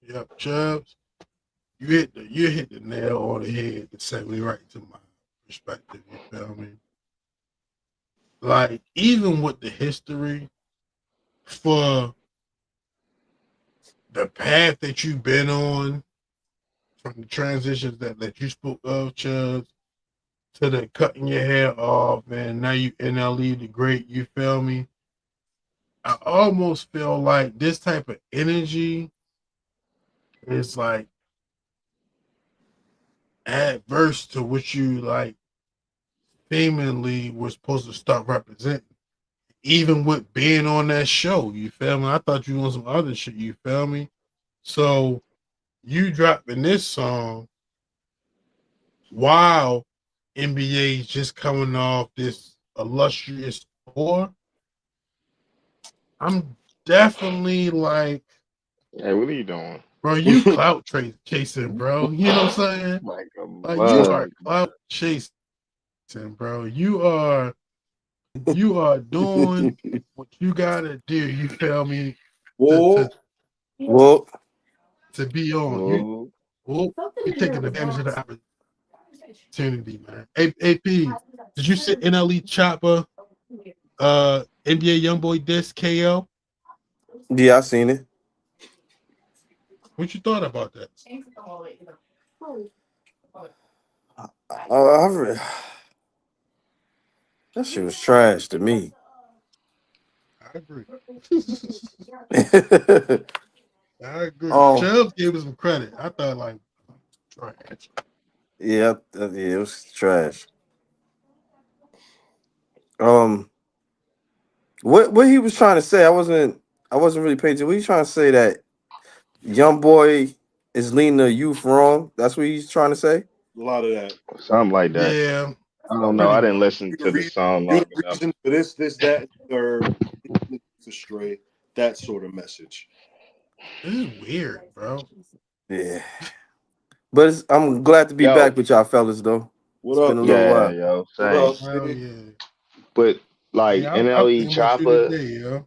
Yep, Chubbs. You hit the nail on the head to set me right to my perspective. You feel me? Like even with the history for the path that you've been on, from the transitions that you spoke of, Chubbs, to the cutting your hair off, and now you NLE the great. You feel me? I almost feel like this type of energy is like adverse to what you like seemingly were supposed to start representing. Even with being on that show, you feel me? I thought you on some other shit, you feel me? So you dropping this song while NBA is just coming off this illustrious tour. I'm definitely like, Hey, what are you doing? bro, you clout chasing, bro. You know what I'm saying? Like a Like you Yeah. are mug. clout chasing, bro. You are doing what you gotta do. You feel me? To to Whoa. Well, to be on. You Whoa. well, you taking advantage of the opportunity, man. AP, did you sit NLE Chopper, NBA YoungBoy disc KO? yeah, I seen it. What you thought about that? I re- that shit was trash to me. I agree. yeah, I agree. um, Chubbs gave us some credit. I thought like trash. yeah, it was trash. Um, what he was trying to say, I wasn't really paying attention. What he trying to say that young boy is leading the youth wrong? That's what he's trying to say. A lot of that. Something like that. Yeah, I don't know. pretty I didn't much. listen You're to the the song you're long the enough. reason for this, that, and the third. Astray. That sort of message. This is weird, bro. Yeah, but I'm glad to be Yo, back with y'all fellas though. What It's been up? a little yeah, while. yo, What same. up, Hell Sid? yeah. But like Yeah, I was NLE thinking about you Chopper, today, yo.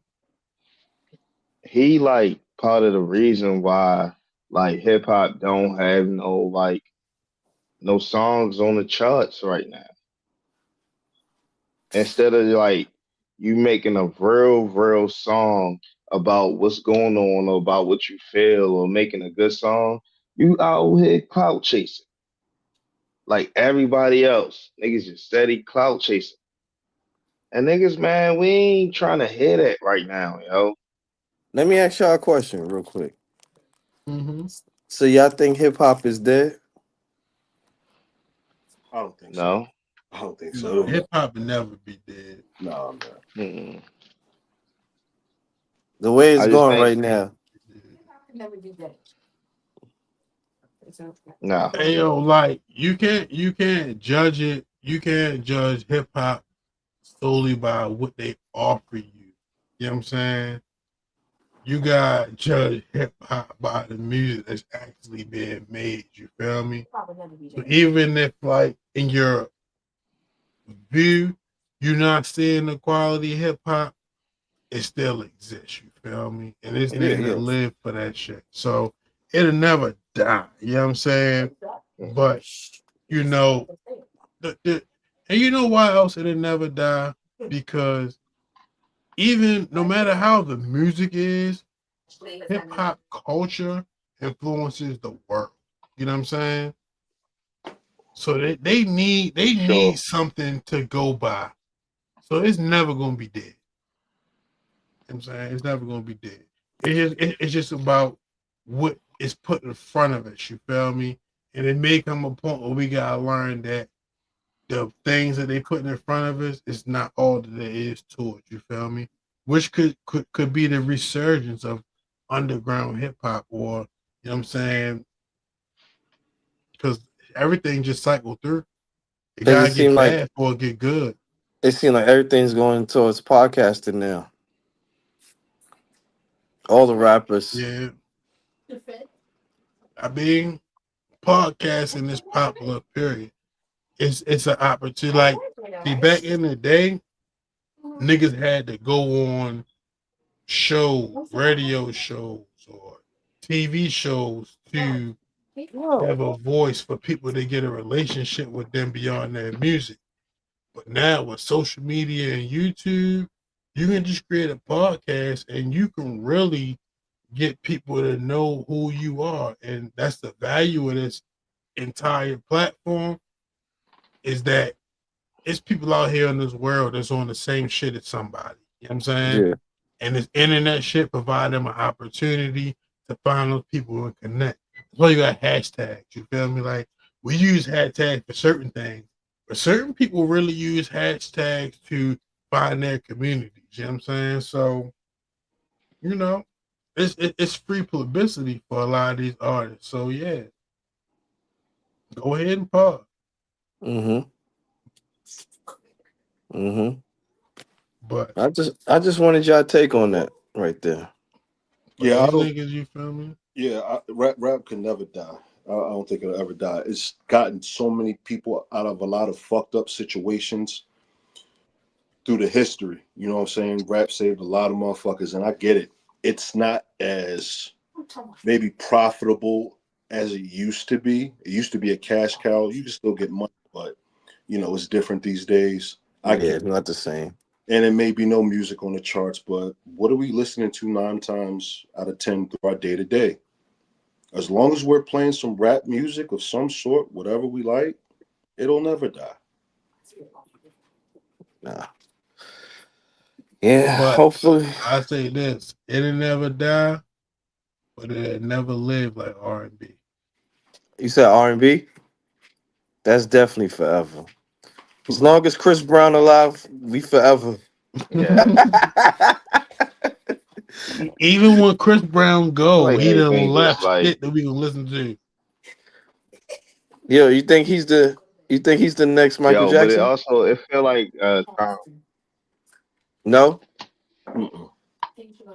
he like part of the reason why like hip hop don't have no songs on the charts right now. Instead of like you making a real song about what's going on or about what you feel or making a good song, you out here clout chasing like everybody else. Niggas just steady clout chasing. And niggas, man, we ain't trying to hear that right now, yo. Let me ask y'all a question real quick. Mm-hmm. So y'all think hip hop is dead? I don't think so. No. I don't think so. No, It'll never. hip hop will never be dead. Nah, man. Mm-mm. The way it's I just going think right now. nah. Hey yo, like you can't judge it. You can't judge hip hop solely by what they offer you. You know what I'm saying? You got to judge hip hop by the music that's actually being made. You feel me? So even if like in your view, you're not seeing the quality hip hop, it still exists. You feel me? And it's Yeah, niggas that yeah. live for that shit. So it'll never die. You know what I'm saying? But you know, and you know why else it'll never die? Because even no matter how the music is, hip hop culture influences the world. You know what I'm saying? So they For sure. need something to go by. So it's never gonna be dead. You know what I'm saying it's never gonna be dead. It's just about what is put in front of us. You feel me? And it may come a point where we gotta learn that the things that they put in front of us is not all that there is to it. You feel me? Which could be the resurgence of underground hip hop, or you know what I'm saying? Because everything just cycle through. It Cause gotta get bad before it get good. it seems like everything's going towards podcasting now. All the rappers. Yeah, I mean, podcasting is popular. Period. It's an opportunity. Like, see, back in the day, niggas had to go on radio shows or TV shows to have a voice for people to get a relationship with them beyond their music. But now with social media and YouTube, you can just create a podcast and you can really get people to know who you are. And that's the value of this entire platform, is that it's people out here in this world that's on the same shit as somebody. You know what I'm saying? Yeah. And this internet shit provide them an opportunity to find those people and connect. That's why you got hashtags. You feel me? Like, we use hashtags for certain things, but certain people really use hashtags to find their communities. You know what I'm saying? So, you know, it's free publicity for a lot of these artists. So yeah, go ahead and pause. Mm-hmm. Mm-hmm. But I just wanted y'all take on that right there. Yeah, I these don't. niggas, you feel me? Yeah, rap can never die. I don't think it'll ever die. It's gotten so many people out of a lot of fucked up situations through the history. You know what I'm saying? Rap saved a lot of motherfuckers, and I get it. It's not as maybe profitable as it used to be. It used to be a cash cow. You can still get money, but it's different these days. I Yeah, get it's it. not the same. And it may be no music on the charts, but what are we listening to 9 times out of 10 through our day to day? As long as we're playing some rap music of some sort, whatever we like, it'll never die. Nah. Yeah, But hopefully. I say this: it'll never die, but it'll never live like R&B. You said R&B? That's definitely forever. As long as Chris Brown alive, we forever. Yeah, Even when Chris Brown I feel go, like he done everything just left like shit that we can listen to. Yo, you think he's the next Michael yo, but it Jackson? also it feel like No? Mm-mm.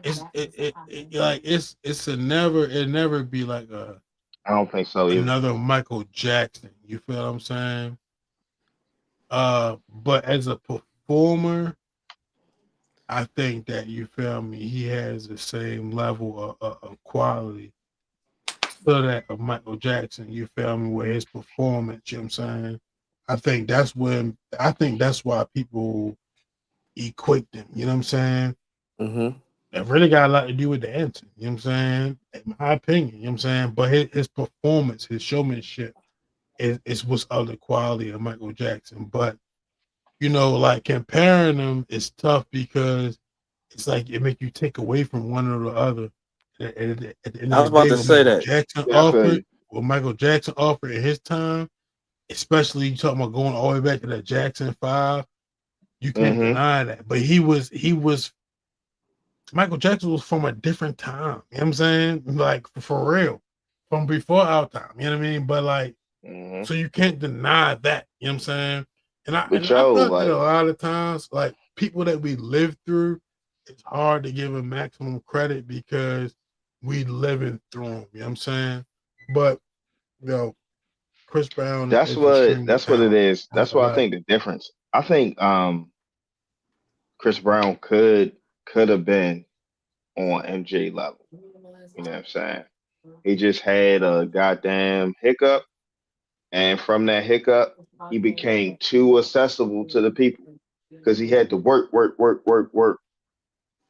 It's a never, it never be like I don't think so either. another Michael Jackson. You feel what I'm saying? But as a performer, I think that, you feel me, he has the same level of quality to that of Michael Jackson. You feel me, with his performance. You know what I'm saying? I think that's why people equate them. You know what I'm saying? Mm-hmm. It really got a lot to do with the answer. You know what I'm saying? In my opinion, you know what I'm saying? But his performance, his showmanship is what's of the quality of Michael Jackson. But, like, comparing them is tough because it's like it make you take away from one or the other. At the end I of was the about day, to say that. Yeah, I feel you. What Michael Jackson offered in his time, especially you talking about going all the way back to that Jackson 5, you can't Mm-hmm. deny that. But he was Michael Jackson was from a different time. You know what I'm saying? Like, for real. From before our time. You know what I mean? But, like, Mm-hmm. so you can't deny that. You know what I'm saying? And I But and I yo, feel like that like a lot of times, like, people that we live through, it's hard to give them maximum credit because we living through them. You know what I'm saying? But, you know, Chris Brown that's is what extremely that's what it talented. is. That's That's a what I lot. think the difference. I think Chris Brown could have been on MJ level. You know what I'm saying? He just had a goddamn hiccup, and from that hiccup, he became too accessible to the people because he had to work, work, work, work, work.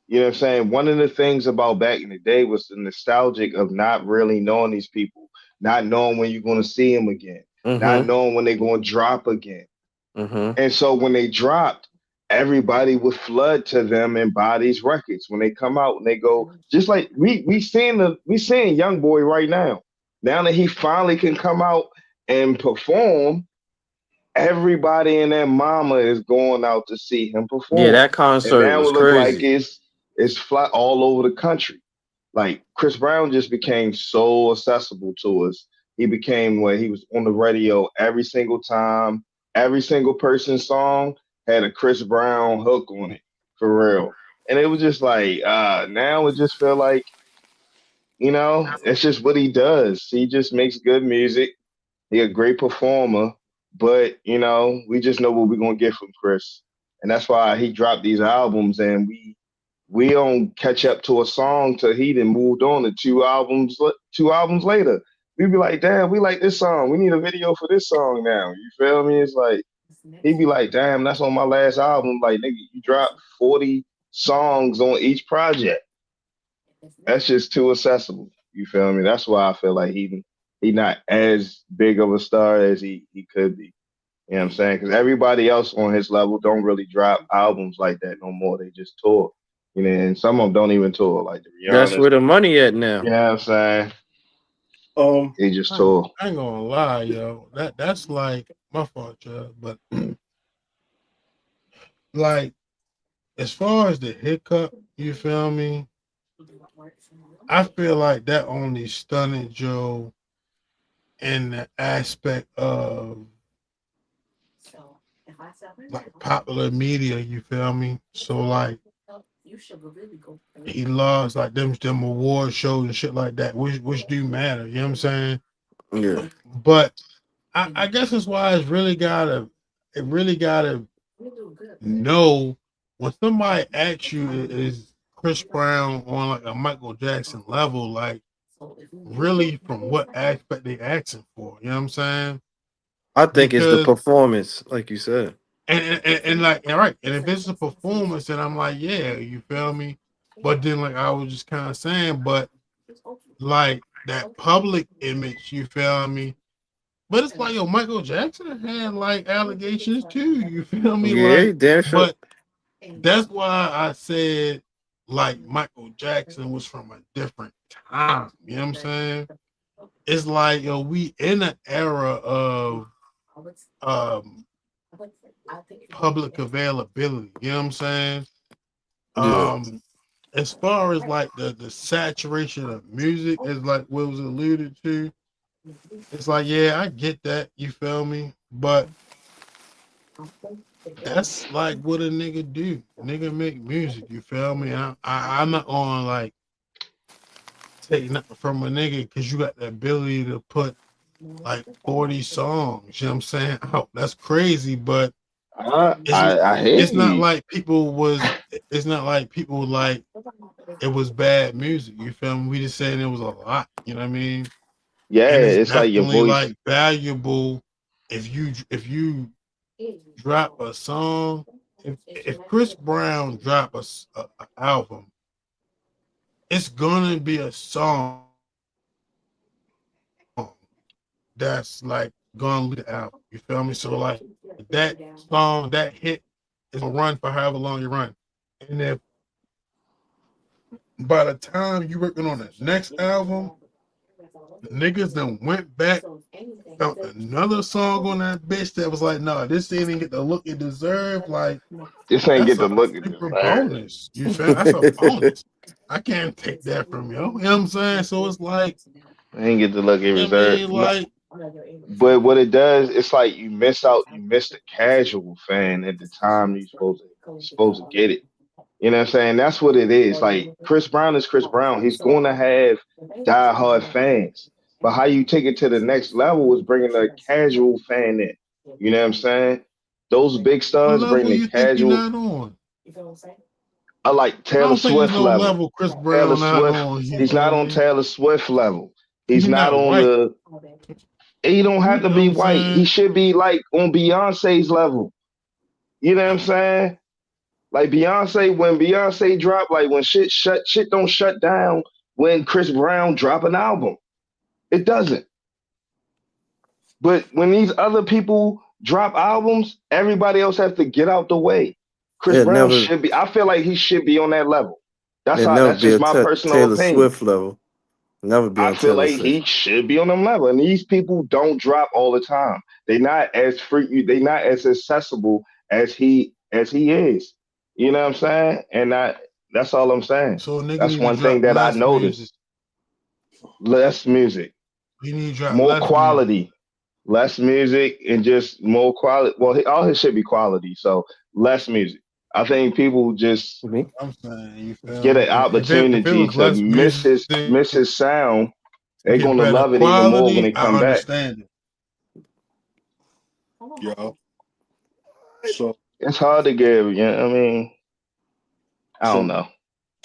You know what I'm saying? One of the things about back in the day was the nostalgic of not really knowing these people, not knowing when you're going to see them again, not Mm-hmm. knowing when they're going to drop again. Mm-hmm. And so when they dropped, everybody would flood to them and buy these records. When they come out and they go, just like we seeing Young Boy right now. Now that he finally can come out and perform, everybody and their mama is going out to see him Yeah, perform. that And concert now was it look like crazy. it's fly all over the country. Like Chris Brown just became so accessible to us. He became where he was on the radio every single time. Every single person's song had a Chris Brown hook on it, for real. And it was just like, now it just feel like, it's just what he does. He just makes good music. He a great performer, but we just know what we're gonna get from Chris. And that's why he dropped these albums and we don't catch up to a song till he then moved on to 2 albums later. We be like, damn, we like this song. We need a video for this song now. You feel me? It's like he'd be like, damn, that's on my last album. Like, nigga, you dropped 40 songs on each project. That's just too accessible. You feel me? That's why I feel like he not as big of a star as he could be. You know what I'm saying? Because everybody else on his level don't really drop albums like that no more. They just tour. You know, and some of them don't even tour, like the That's Rihanna's. where the money at now. You know what I'm saying? Um, They just tour. I ain't gonna lie, yo. That's like my fault, Chuck. But like as far as the hiccup, you feel me? I feel like that only stunted Joe in the aspect of like popular media, you feel me? So like he lost like them award shows and shit like that, which do matter, you know what I'm saying? Yeah. But I guess that's why it really gotta know when somebody asks you is Chris Brown on like a Michael Jackson level, like really from what aspect they asking for, you know what I'm saying? I think it's the Because performance, like you said. and like and right, and if it's a performance, then I'm like, yeah, you feel me? But then like I was just kind of saying, but like that public image, you feel me? But it's like yo, Michael Jackson had like allegations too, you feel me? Yeah, Like, damn sure. but that's why I said like Michael Jackson was from a different time, you know what I'm saying? It's like yo, we in an era of um public availability. You know what I'm saying? Yeah. As far as like the saturation of music, is like what was alluded to. It's like yeah, I get that. You feel me? But that's like what a nigga do. Nigga make music. You feel me? I'm not on like take nothing from a nigga because you got the ability to put like 40 songs. You know what I'm saying? Out. That's crazy, but it's I hear it's not you. like people was. It's not like people like it was bad music. You feel me? We just saying it was a lot. You know what I mean? Yeah, And it's it's like your definitely voice. like valuable if you drop a song. If Chris Brown drop a album, it's gonna be a song that's like gonna lead the album. You feel me? So like that song, that hit is gonna run for however long you run. And if by the time you working on the next album, the niggas then went back, found another song on that bitch that was like, no, this didn't get the look it deserved. Like, This ain't that's get a the look it super deserves. bonus. You feel? That's a bonus. I can't take that from you. You know what I'm saying? So it's like, Ain't get the look it I deserves. mean, like, But what it does, it's like you miss out. You miss the casual fan at the time you supposed to get it. You know what I'm saying? That's what it is. Like Chris Brown is Chris Brown. He's going to have diehard fans. But how you take it to the next level is bringing a casual fan in. You know what I'm saying? Those big what stars bring level the you think you're casual. not on? I like I Taylor don't think there's Swift no level. level Chris Taylor Brown not Swift. on. You He's not feel on me? Taylor Swift level. He's He not not on white. the. He don't You have to know what be I'm white. He saying? should be like on Beyonce's level. You know what I'm saying? Like Beyonce, when Beyonce dropped, like when shit don't shut down when Chris Brown drop an album. It doesn't. But when these other people drop albums, everybody else has to get out the way. Chris It'll Brown never should be. I feel like he should be on that level. That's it'll how. never That's be just a my personal Taylor opinion. Swift level. Never be I on feel Taylor like Swift. he should be on them level, and these people don't drop all the time. They're not as free. They're not as accessible as he is. You know what I'm saying? And that's all I'm saying. So a nigga That's need to one drop thing that I less music. noticed. Less music, He need to drop more less music. quality. Less music and just more quality. Well, all his should be quality, so less music. I think people just Me? I'm saying, you feel get me? an If it opportunity was to less miss his music miss his sound. to They're get gonna better love it even more when quality, they I come back. understand it. yeah. So It's hard to give. You know what I mean, I don't so know.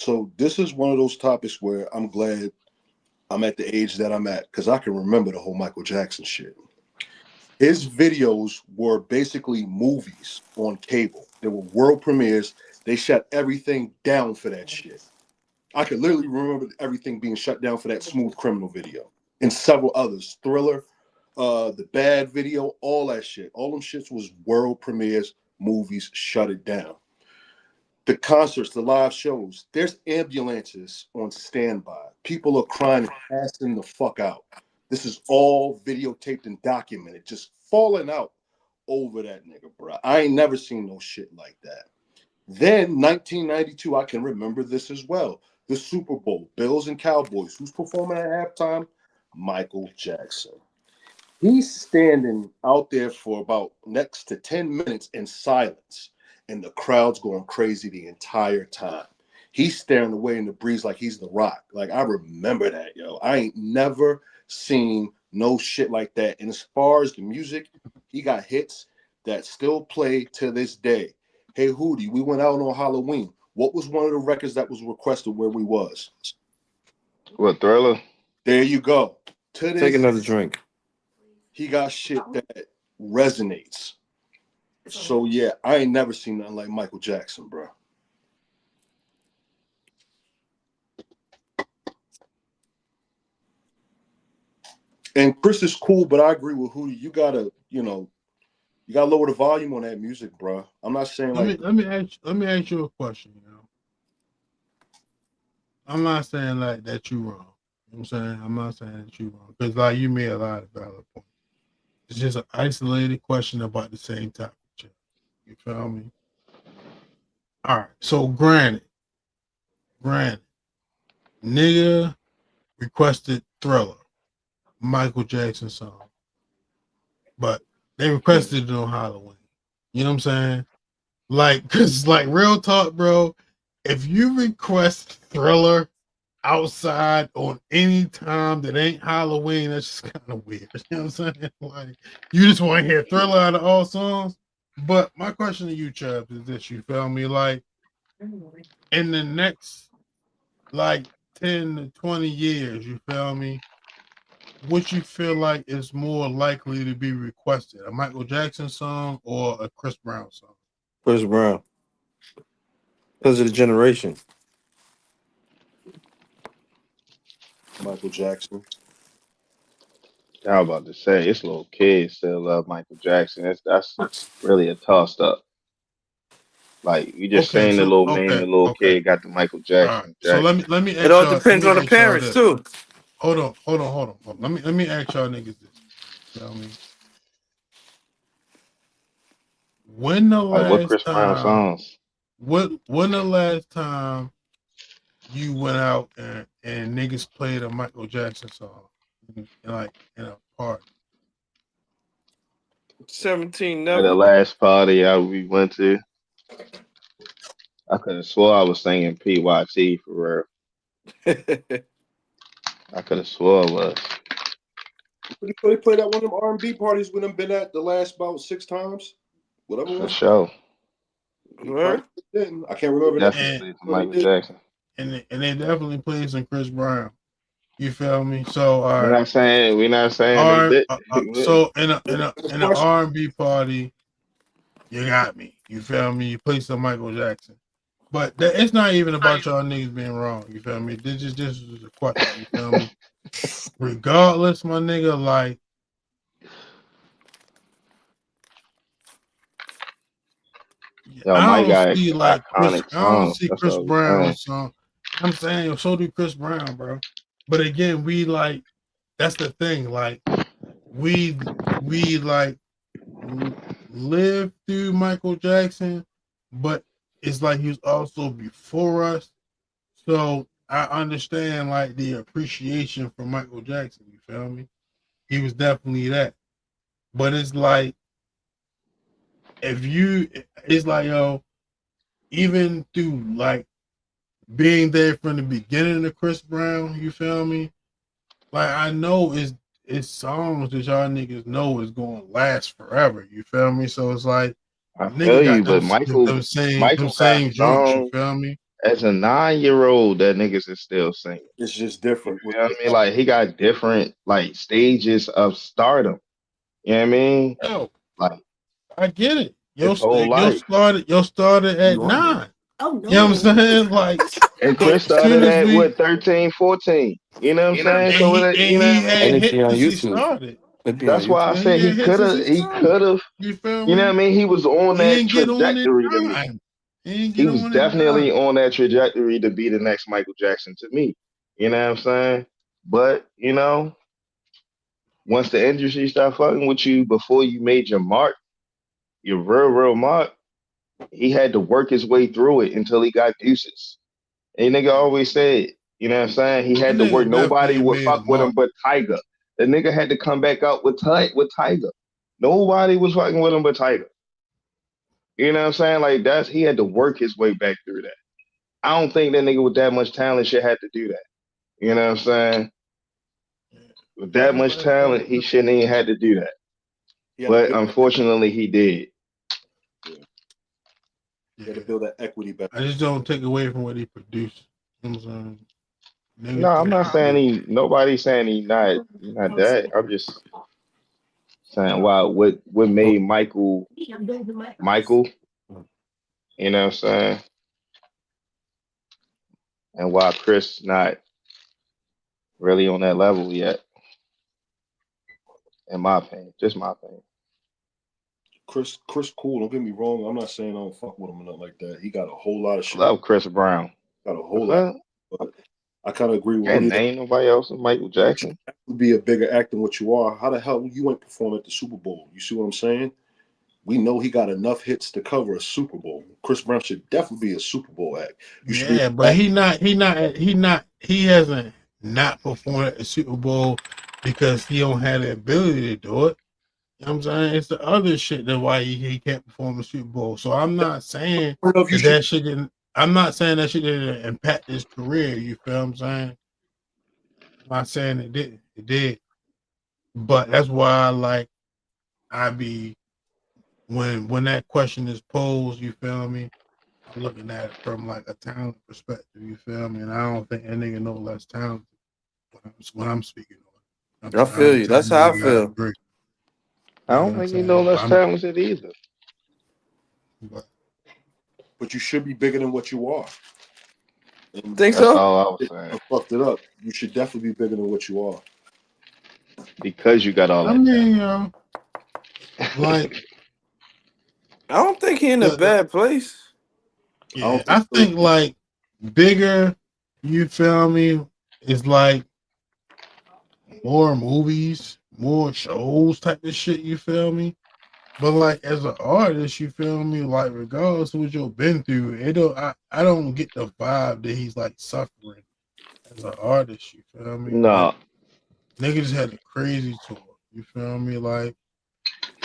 So this is one of those topics where I'm glad I'm at the age that I'm at because I can remember the whole Michael Jackson shit. His videos were basically movies on cable. They were world premieres. They shut everything down for that shit. I could literally remember everything being shut down for that Smooth Criminal video and several others. Thriller, the Bad video, all that shit. All them shits was world premieres, movies, shut it down. The concerts, the live shows, there's ambulances on standby. People are crying and passing the fuck out. This is all videotaped and documented, just falling out over that nigga, bro. I ain't never seen no shit like that. Then 1992, I can remember this as well. The Super Bowl, Bills and Cowboys. Who's performing at halftime? Michael Jackson. He's standing out there for about next to 10 minutes in silence, and the crowd's going crazy the entire time. He's staring away in the breeze like he's the Rock. Like, I remember that, yo. I ain't never seen no shit like that. And as far as the music, he got hits that still play to this day. Hey, Hootie, we went out on Halloween. What was one of the records that was requested where we was? What, Thriller? There you go. To Take this, another drink. he got shit that resonates. So yeah, I ain't never seen nothing like Michael Jackson, bro. And Chris is cool, but I agree with Hootie. You gotta lower the volume on that music, bro. I'm not saying like Let me ask you a question. You know, I'm not saying like that you wrong. You know what I'm saying? I'm not saying that you wrong because like you made a lot of valid points. It's just an isolated question about the same topic. You feel me? All right. So granted, nigga requested Thriller, Michael Jackson song, but they requested it on Halloween. You know what I'm saying? Like, cause like real talk, bro. If you request Thriller outside on any time that ain't Halloween, that's just kind of weird. You know what I'm saying? Like, you just want to hear Thriller out of all songs. But my question to you, Chubb, is this: you feel me? Like, in the next like 10 to 20 years, you feel me? What you feel like is more likely to be requested, a Michael Jackson song or a Chris Brown song? Chris Brown. Because of the generation. Michael Jackson. I was about to say, it's little kids still love Michael Jackson. That's really a tossed up. Like, you just saying the little man, the little Okay. kid got the Michael All right. Jackson. So Jackson. let me ask It all y'all. depends on the parents, this. too. Hold on. Let me ask y'all niggas this. You know what I mean? When the Like, what last Chris Brown time? songs? When the last time you went out and niggas played a Michael Jackson song, like in a party? 17 At the never. last party we went to, I could have swore I was singing PYT for real. I could have swore I was. They played at one of them R&B parties with them been at the last about 6 times. Whatever For one. sure. Where? Didn't. I can't remember that. Definitely to Michael Jackson. And they definitely played some Chris Brown. You feel me? So all We're right. not saying they did. So in an Question. R&B party, you got me. You feel me? You play some Michael Jackson. But it's not even about y'all niggas being wrong. You feel me? This is a question. You feel me? Regardless, my nigga, like Yo, I Mike don't got see like Chris. iconic I don't songs. see That's Chris what we're saying. Brown's song. I'm saying so do Chris Brown, bro. But again, we like that's the thing. Like we like lived through Michael Jackson, but it's like he was also before us. So I understand like the appreciation for Michael Jackson. You feel me? He was definitely that. But it's like it's like even through like being there from the beginning of Chris Brown, you feel me? Like I know it's songs that y'all niggas know is gonna last forever. You feel me? So it's like I nigga feel got you, but Michael them got same joints. You songs. feel me? as a 9-year-old, that niggas is still singing. It's just different. You know what I mean? Like he got different like stages of stardom. You know what I mean? Yo, Like I get it. his whole life. Yo started at You on there? 9. You know what I'm saying? Like, And but Chris as soon started as at we what 13, 14. You know what I'm saying? and So he that you know what I had mean? And it be hits on since he YouTube. started. It be on That's why I YouTube. Yeah, he said had hits since he he started. could have, You feel you know what I me? mean? He was on He that didn't get on it trajectory to me. 9. He didn't He get was on it definitely 9. on that trajectory to be the next Michael Jackson to me. You know what I'm saying? But, you know, once the industry start fucking with you before you made your mark, your real mark, he had to work his way through it until he got deuces. And nigga always said, you know what I'm saying? He That had to work. nigga Nobody definitely would made a fuck with him mark. but Tiger. The nigga had to come back out with Tiger. Nobody was fucking with him but Tiger. You know what I'm saying? Like he had to work his way back through that. I don't think that nigga with that much talent should have to do that. You know what I'm saying? With that much talent, he shouldn't even had to do that. He had to But build, unfortunately, he did. he had to build that equity back. I just don't take away from what he produced. You know what I'm saying? No, Niggas I'm not saying definitely nobody's saying he not that. I'm just saying what made Michael, you know what I'm saying? And why Chris not really on that level yet, in my opinion. Just my opinion. Chris cool. Don't get me wrong. I'm not saying I don't fuck with him or nothing like that. He got a whole lot of I shit. love Chris Brown. Got a whole lot. But I kind of agree with Can't Woody. name nobody else than Michael Jackson. To be a bigger actor than what you are. How the hell you ain't perform at the Super Bowl? You see what I'm saying? We know he got enough hits to cover a Super Bowl. Chris Brown should definitely be a Super Bowl act. You should yeah, but he hasn't not performed at the Super Bowl because he don't have the ability to do it. You know what I'm saying? It's the other shit that why he can't perform the Super Bowl. So I'm not saying that shit didn't. I'm not saying that shit didn't impact his career. You feel what I'm saying? I'm not saying it didn't. It did. But that's why I be when that question is posed, you feel me? I'm looking at it from like a talent perspective, you feel me? And I don't think that nigga no less talented when I'm speaking on. I feel you. That's how I feel. Agree. I don't think he no less talented either. But you should be bigger than what you are. And Think that's so? All I was saying. I fucked it up. You should definitely be bigger than what you are. Because you got all that. I mean, like I don't think he in a bad place. Yeah, I think like bigger, you feel me, is like more movies, more shows type of shit, you feel me? But like as an artist, you feel me, like regardless of what you've been through, I don't get the vibe that he's like suffering as an artist, you feel me? No. Like, niggas had a crazy tour, you feel me? Like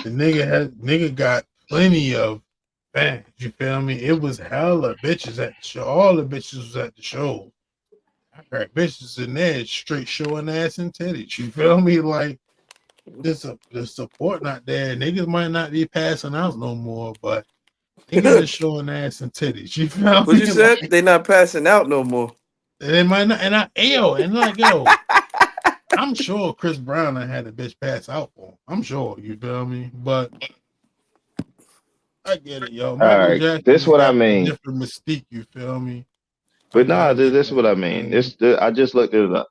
the nigga got plenty of fans, you feel me? It was hella bitches at the show. All the bitches was at the show. I got bitches in there straight showing ass and titties. You feel me? Like the support not there. Niggas might not be passing out no more, but niggas is showing ass and titties. You feel What me? you said? Like, They not passing out no more. they might not. I'm sure Chris Brown done had a bitch pass out for him. I'm sure. You feel me? But I get it, yo. Michael Jackson this what I got a mean. different mystique. You feel me? But nah, this is what I mean. I just looked it up.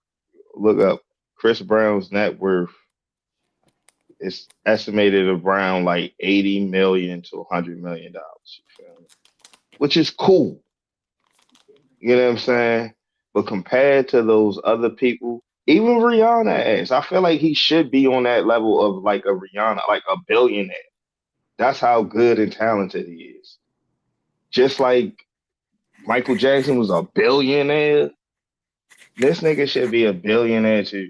Look up Chris Brown's net worth. It's estimated around like $80 million to $100 million. Which is cool. You know what I'm saying? But compared to those other people, even Rihanna ass, I feel like he should be on that level of like a Rihanna, like a billionaire. That's how good and talented he is. Just like Michael Jackson was a billionaire, this nigga should be a billionaire too.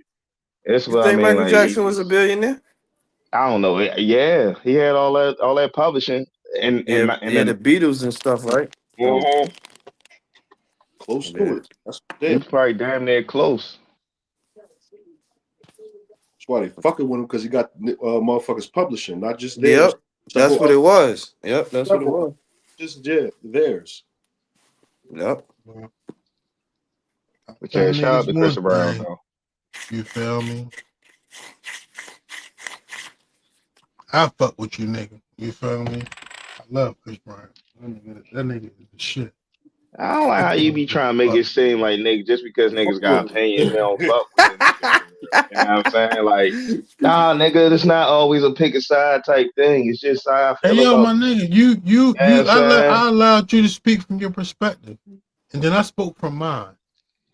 That's what I think mean. Michael Like, Jackson was a billionaire? I don't know. Yeah, he had all that publishing and the Beatles and stuff, right? Close to it. That's He's probably damn near close. That's why they fucking with him, because he got motherfuckers publishing, not just Yep, theirs. that's what it was. Yep, that's what it was. Just theirs. Yep. bro. I But tell yeah, shout out niggas to Chris one Brown thing. though. You feel me? I fuck with you, nigga. You feel me? I love Chris Brown. That nigga is the shit. I don't like how you be trying to make it seem like niggas just because niggas got opinions, they don't fuck with the nigga for real. You know what I'm saying? Like, nah, nigga, it's not always a pick a side type thing. It's just how I Hey feel yo, about my the nigga, you know what I'm saying? I allowed you to speak from your perspective, and then I spoke from mine,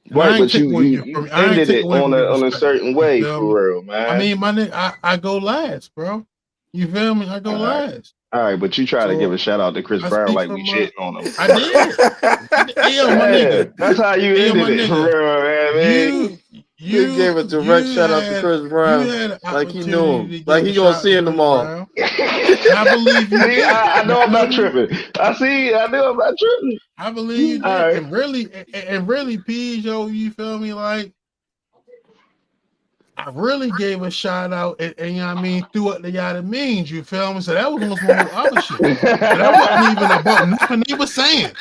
and Right, I ain't but take you away you your you from I ain't ended take it away from your on a perspective. certain You way feel me? for real, I man. mean, my nigga, I go last, bro. You feel me? I go All right. last. All right, but you try to give So a shout out to Chris I Brown speak like we from my. shitting on him. I did. Hey yo, my Yeah, nigga. that's how you Hey yo, ended my it for nigga. real, man. You He gave a direct shout out to Chris you Brown, had an like he knew opportunity him, to like give a he gonna shot see to him Chris tomorrow. Brown, and I believe you See, did. I You know I'm feel not me? tripping. I know I'm not tripping. I believe you All did, right. and really, Peas, yo, you feel me? Like I really gave a shout out, and you know what I mean, threw up the yada means. You feel me? So that was on some whole other shit. So that wasn't even about nothing they were saying.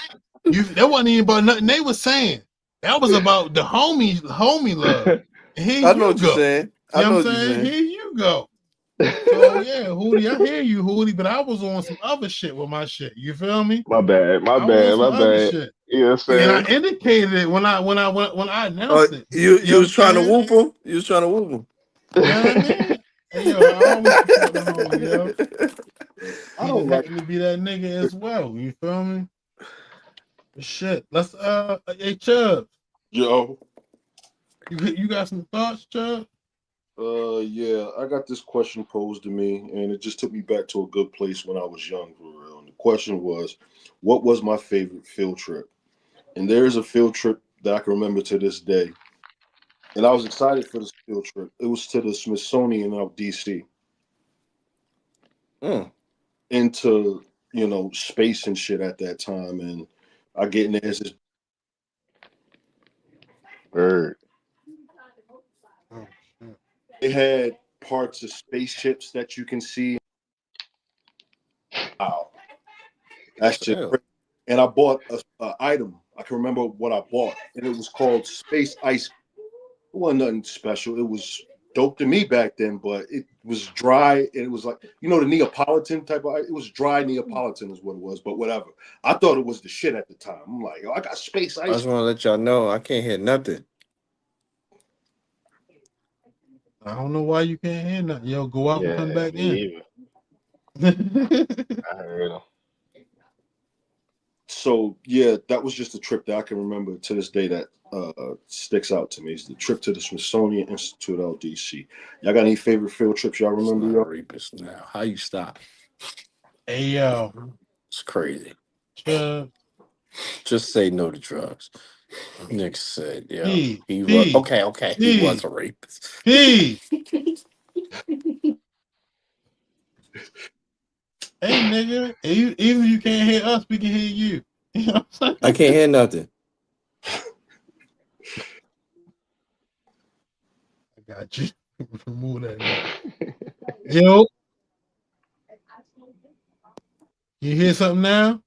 That wasn't even about nothing they were saying. That was about the homie love. And here I know you what you're go. saying. You I know what know I'm what you're saying? saying. Here you go. So yeah, Hootie, I hear you, Hootie, but I was on some other shit with my shit. You feel me? My bad, my I was on bad, some my other bad. shit. You know what I'm And I saying? indicated it when I announced it. You You know what I'm was trying to saying? whoop him. You was trying to whoop him. You know what I mean? Hey yo, I always support the homie, yo. I He don't just like happened to be that nigga as well. You feel me? Shit. Let's hey Chubb, yo. you got some thoughts, Chubb? Yeah, I got this question posed to me, and it just took me back to a good place when I was young, for real. And the question was, what was my favorite field trip? And there is a field trip that I can remember to this day, and I was excited for this field trip. It was to the Smithsonian out DC, Mm. into space and shit at that time, and I get in there. This Bird. Oh shit. They had parts of spaceships that you can see. Wow, that shit Hell. crazy. And I bought a item. I can remember what I bought, and it was called Space Ice. It wasn't nothing special. It was dope to me back then, but it was dry, and it was like the Neapolitan type of. It was dry Neapolitan is what it was, but whatever. I thought it was the shit at the time. I'm like, I got Space I Ice. just want to let y'all know I can't hear nothing. I don't know why you can't hear nothing. Yo, go out and come Yeah, back me in. either. I heard him. So yeah, that was just a trip that I can remember to this day that sticks out to me. It's the trip to the Smithsonian Institute out DC. Y'all got any favorite field trips y'all It's remember? not a Y'all? rapist now. How you stop? Hey yo, It's crazy. Chubb, Just say no to drugs. Nick said, yeah, P, he was P, okay. Okay, he was P, a rapist. P. Hey nigga, even if you can't hear us, we can hear you. You know what I'm I saying? can't hear nothing. I got you. Remove that nigga. Yo, you hear something now?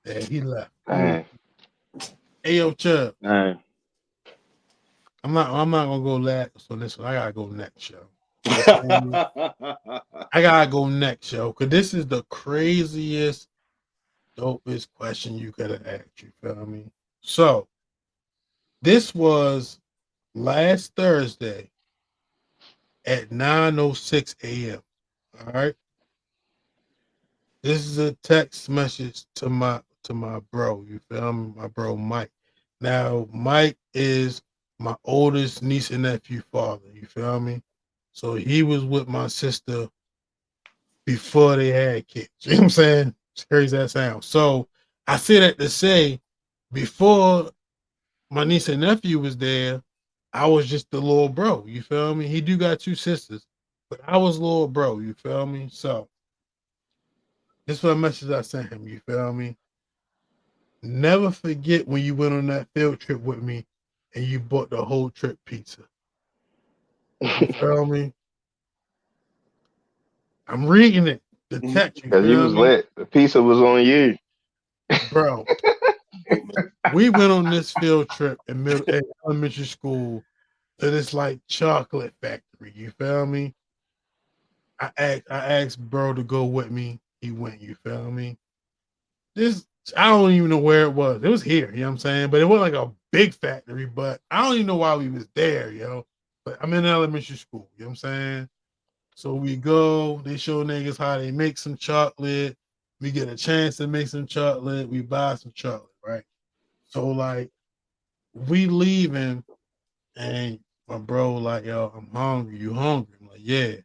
Yeah, he left. Cool. Dang, Hey yo, Chubb. dang. I'm not gonna go last on this one. I gotta go next, yo. You feel me? I gotta go next, yo, because this is the craziest, dopest question you could have asked. You feel me? So this was last Thursday at 9:06 a.m. All right. This is a text message to my bro. You feel me? My bro Mike. Now Mike is my oldest niece and nephew father. You feel me? So he was with my sister before they had kids. You know what I'm saying? As crazy as that sounds. So I say that to say, before my niece and nephew was there, I was just the little bro. You feel me? He do got two sisters, but I was little bro. You feel me? So this was a message I sent him. You feel me? Never forget when you went on that field trip with me and you bought the whole trip pizza. You feel me? I'm reading it, the text. You Cause you feel was me, lit. The pizza was on you. bro? dope, man. We went on this field trip in elementary school to this like chocolate factory. You feel me? I asked bro to go with me. He went. You feel me? This I don't even know where it was. It was here. You know what I'm saying? But it wasn't like a big factory. But I don't even know why we was there. But I'm in elementary school. You know what I'm saying? So we go. They show niggas how they make some chocolate. We get a chance to make some chocolate. We buy some chocolate, right? So like we leaving, and my bro like, yo, I'm hungry. You hungry? I'm like, yeah.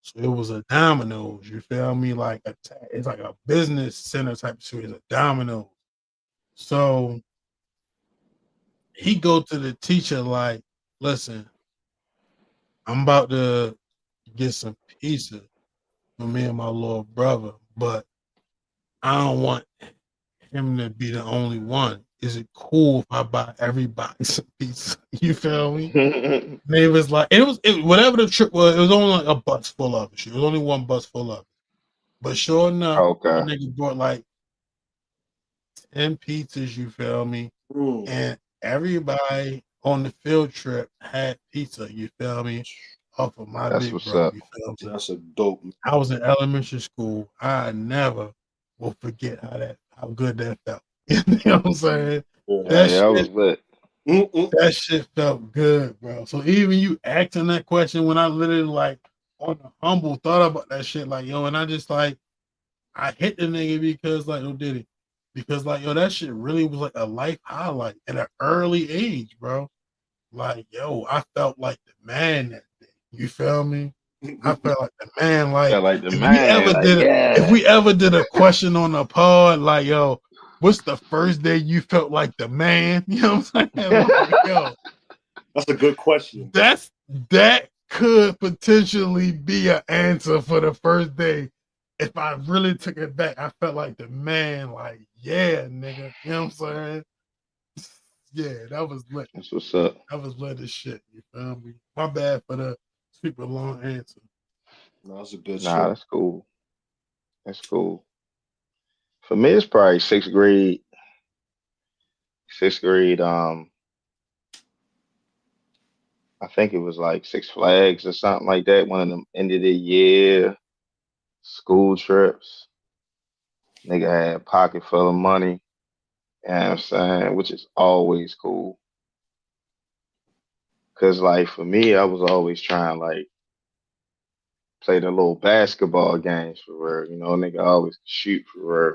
So it was a Domino's. You feel me? Like it's like a business center type of shit. It's a Domino's. So he go to the teacher like, listen, I'm about to get some pizza for me and my little brother, but I don't want him to be the only one. Is it cool if I buy everybody some pizza? You feel me? And it was like whatever the trip was, it was only like a bus full of it. It was only one bus full of it. But sure enough, Okay. the nigga brought like 10 pizzas, you feel me? And everybody on the field trip had pizza, you feel me? Off of my That's big what's bro, up. you feel me? That's a dope. I was in elementary school. I never will forget how good that felt. You know what I'm saying? That Yeah, I was shit, lit. that shit felt good, bro. So even you asking that question when I literally like on the humble thought about that shit, like yo, and I just like I hit the nigga because like, did it? Because like, yo, that shit really was like a life highlight at an early age, bro. Like, yo, I felt like the man that day. You feel me? I felt like the man. Like, Felt like the if we man. ever Like, did if yeah. we ever did a question on the pod, like, yo, what's the first day you felt like the man? You know what I'm saying? Like, yo, That's a good question. that could potentially be an answer for the first day. If I really took it back, I felt like the man, like, yeah, nigga. You know what I'm saying? Yeah, that was lit. That's what's up. That was lit as shit. You feel me? My bad for the super long answer. No, that's a good Nah, shit. that's cool. That's cool. For me, it's probably sixth grade. Sixth grade. I think it was like Six Flags or something like that. One of them end of the year school trips. Nigga had a pocket full of money. You know what I'm saying? Which is always cool. Cause like for me, I was always trying like play the little basketball games for real. You know, nigga always shoot for real.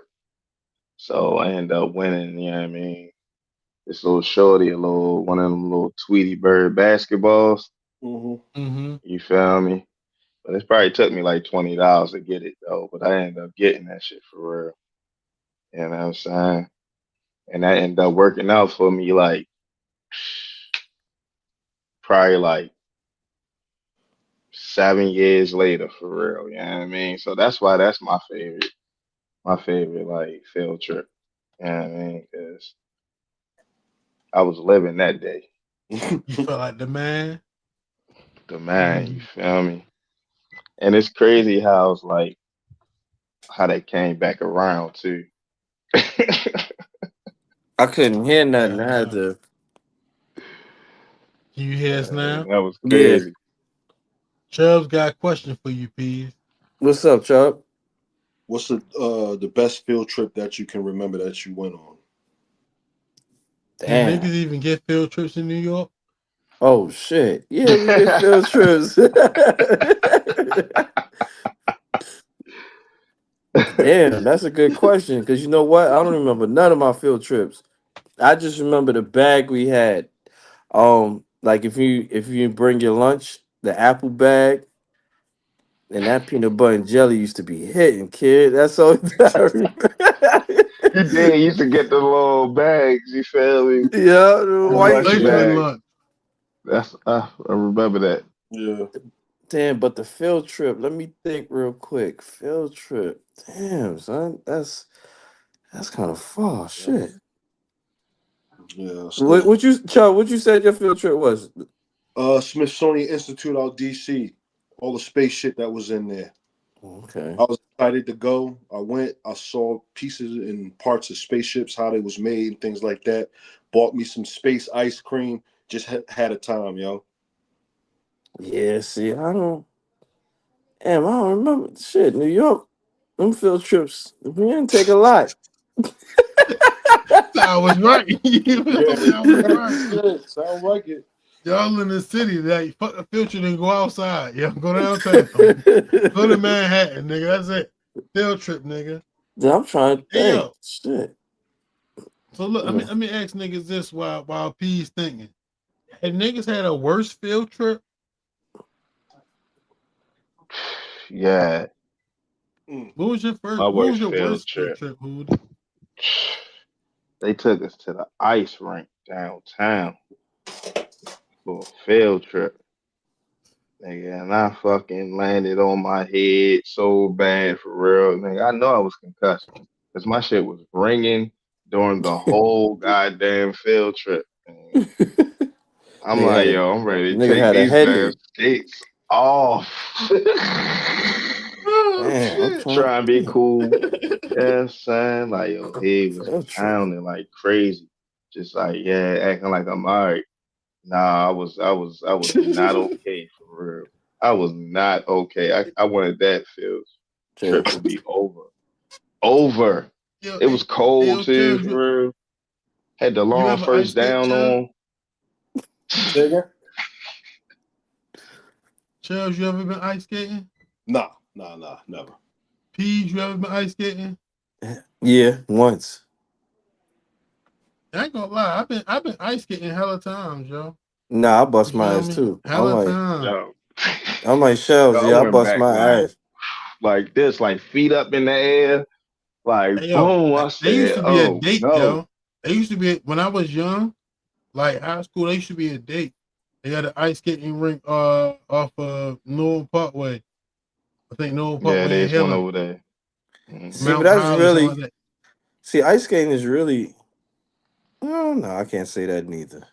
So I ended up winning, you know what I mean? This little shorty, a little one of them little Tweety Bird basketballs. Mm-hmm. You feel me? But it probably took me like $20 to get it though. But I ended up getting that shit for real. You know what I'm saying? And that ended up working out for me like probably like 7 years later for real. You know what I mean? So that's why that's my favorite like field trip. You know what I mean? Because I was living that day. You felt like the man. The man, you feel me? And it's crazy how it's like how they came back around too. I couldn't hear nothing. I had Yeah. to. Can you hear us now? That was Yeah. crazy. Chubb's got a question for you, P. What's up, Chuck? What's the best field trip that you can remember that you went on? Do niggas Damn. even get field trips in New York? Oh shit. Yeah, we get field trips. Damn, that's a good question. Because you know what? I don't remember none of my field trips. I just remember the bag we had. Like if you bring your lunch, the apple bag, and that peanut butter and jelly used to be hitting, kid. That's all I remember. You did. You used to get the little bags. You feel me? Yeah, the The Always lunch white late for bag. bags. lunch. That's I remember that. Yeah. Damn, but the field trip, let me think real quick. Field trip. Damn, son. That's kind of far. Shit. Yeah. What, Still. what you Chuck, what you said your field trip was? Smithsonian Institute out DC. All the space shit that was in there. Okay. I excited to go. I went. I saw pieces and parts of spaceships, how they was made, and things like that. Bought me some space ice cream. Just had a time, yo. Yeah, see, I don't remember shit. New York, them field trips, we didn't take a lot. I was right. Yeah, I was right. shit, sound like it. Y'all in the city, that fuck the filter and go outside. Yeah, go downtown. Go to Manhattan, nigga. That's it. Field trip, nigga. I'm trying to Hey think. yo. Shit. So look, let me ask niggas this while P's thinking. Have niggas had a worse field trip? Yeah, Mm. What was your my what was worst your field worst field trip. trip, Hood? They took us to the ice rink downtown for a field trip. Nigga, and I fucking landed on my head so bad for real. Nigga, I know I was concussed because my shit was ringing during the whole goddamn field trip. And I'm nigga like, had a yo, I'm ready to nigga take had a these damn headache. skates off. Oh Damn, I'm shit. trying to Try and be think. cool. Yeah, son. Like, yo, he was Field trip. pounding like crazy. Just like, yeah, acting like I'm alright. Nah, I was not okay for real. I was not okay. I wanted that field Trip. trip to be over. Over. Yo, It was cold yo, too, Chubbs, for real. Had the you long ever ice first skate, down Chubbs? on. Say again? Chubbs, you ever been ice skating? Nah, never. P's, you ever been ice skating? Yeah, once. I ain't gonna lie, I've been ice skating hella times, yo. Nah, I You bust my feel ass me? too. Hella times. Yo. I'm like Shells, I yeah, I went bust back my like ass. this, like feet up in the air, Hey like yo, boom. I they used said, to be a oh date, no. yo. They used to be when I was young, like high school. They used to be a date. They had an ice skating rink off Noel Parkway. I think Noel Yeah, Parkway in there's one Hillen, over there. See, but Hmm. Mount that's Holly, something really like that. see, ice skating is really oh no, I can't say that neither.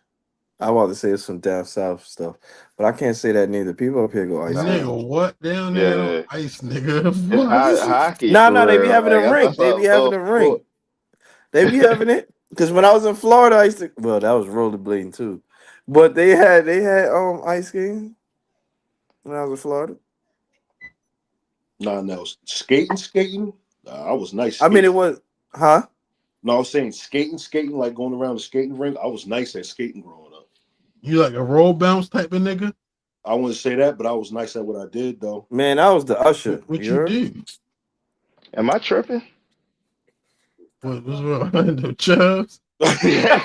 I want to say it's some down south stuff, but I can't say that neither. People up here go ice skating. Nigga, what down there on Yeah, ice, nigga? it's What? hockey No, no, for they be real. having a Like rink. that's They a be having little a rink. sport. They be having it. Because when I was in Florida, I used to well, that was rollerblading too. But they had ice skating when I was in Florida. Nah, no. Skating. Nah, I was nice I mean it skating. was huh? No, I was saying skating, like going around the skating rink. I was nice at skating growing up. You like a roll bounce type of nigga? I wouldn't say that, but I was nice at what I did, though. Man, I was the usher. What You you heard? do? Am I tripping? What's wrong? The Chubbs? Yeah.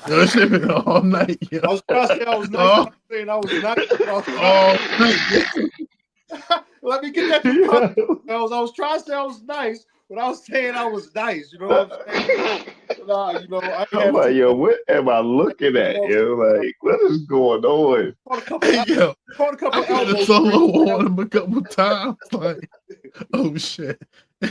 Yo, this shit been all night, yo. I was trying to say I was nice, but All, I was saying I was nice. But I was trying. all night, yo. Let me get that through. I was trying to say I was nice, but I was saying I was nice. You know what I'm saying? Nah, I ain't I'm have like, too yo, much. what am I looking You at? know, Yo, like, what is going on? caught a couple, Hey, yo. caught a couple I had a elbow solo screens. on him a couple times. Like, oh shit. He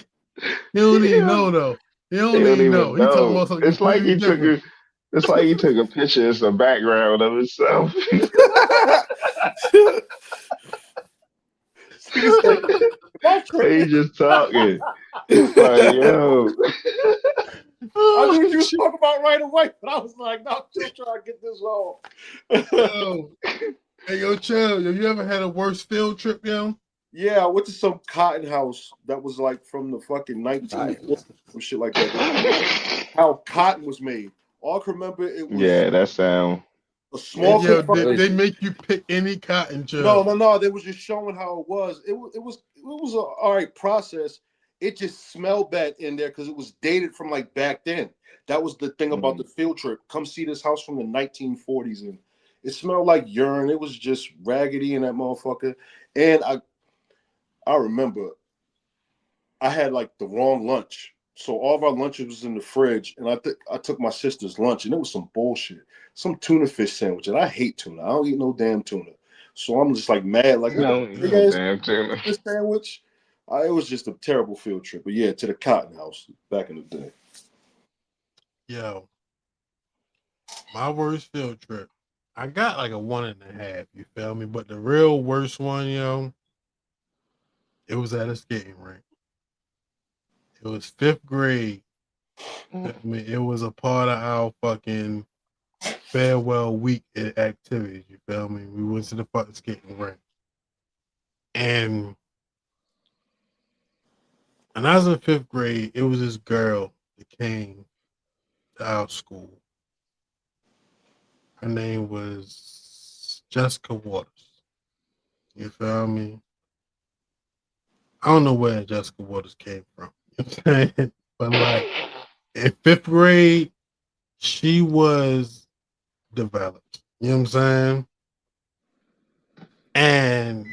don't even Yeah. know though. He He don't don't even even know. He talking know. about something It's like completely he took different. a it's like he took a picture as the background of himself. See this thing? I'm He tripping. just talking. Like, yo. I knew Oh what you was shit. talking about right away, but I was like, no, I'm still trying to get this on. Yo. Hey, yo, Chill. Have you ever had a worse field trip, yo? Yeah, I went to some cotton house that was like from the fucking 1940s, some shit like that. How cotton was made. All I can remember it was Yeah, that sound. a They small Yo, took did confinement. they place. make you pick any cotton, No, Chill? no, no. They was just showing how it was. It was a all right process. It just smelled bad in there because it was dated from like back then. That was the thing about the Mm. field trip. Come see this house from the 1940s, and it smelled like urine. It was just raggedy in that motherfucker. And I remember I had like the wrong lunch. So all of our lunches was in the fridge, and I took my sister's lunch, and it was some bullshit, some tuna fish sandwich, and I hate tuna. I don't eat no damn tuna. So I'm just like mad, like I what the don't eat big no ass damn tuna. fish sandwich. It was just a terrible field trip. But yeah, to the Cotton House back in the day. Yo, my worst field trip. I got like a 1.5, you feel me? But the real worst one, yo, It was at a skating rink. It was 5th grade. I mean, it was a part of our fucking farewell week activities. You feel me? We went to the fucking skating rink, and when I was in 5th grade, it was this girl that came to our school. Her name was Jessica Waters. You feel me? I don't know where Jessica Waters came from. You know what I'm saying? But like in 5th grade, she was developed. You know what I'm saying? And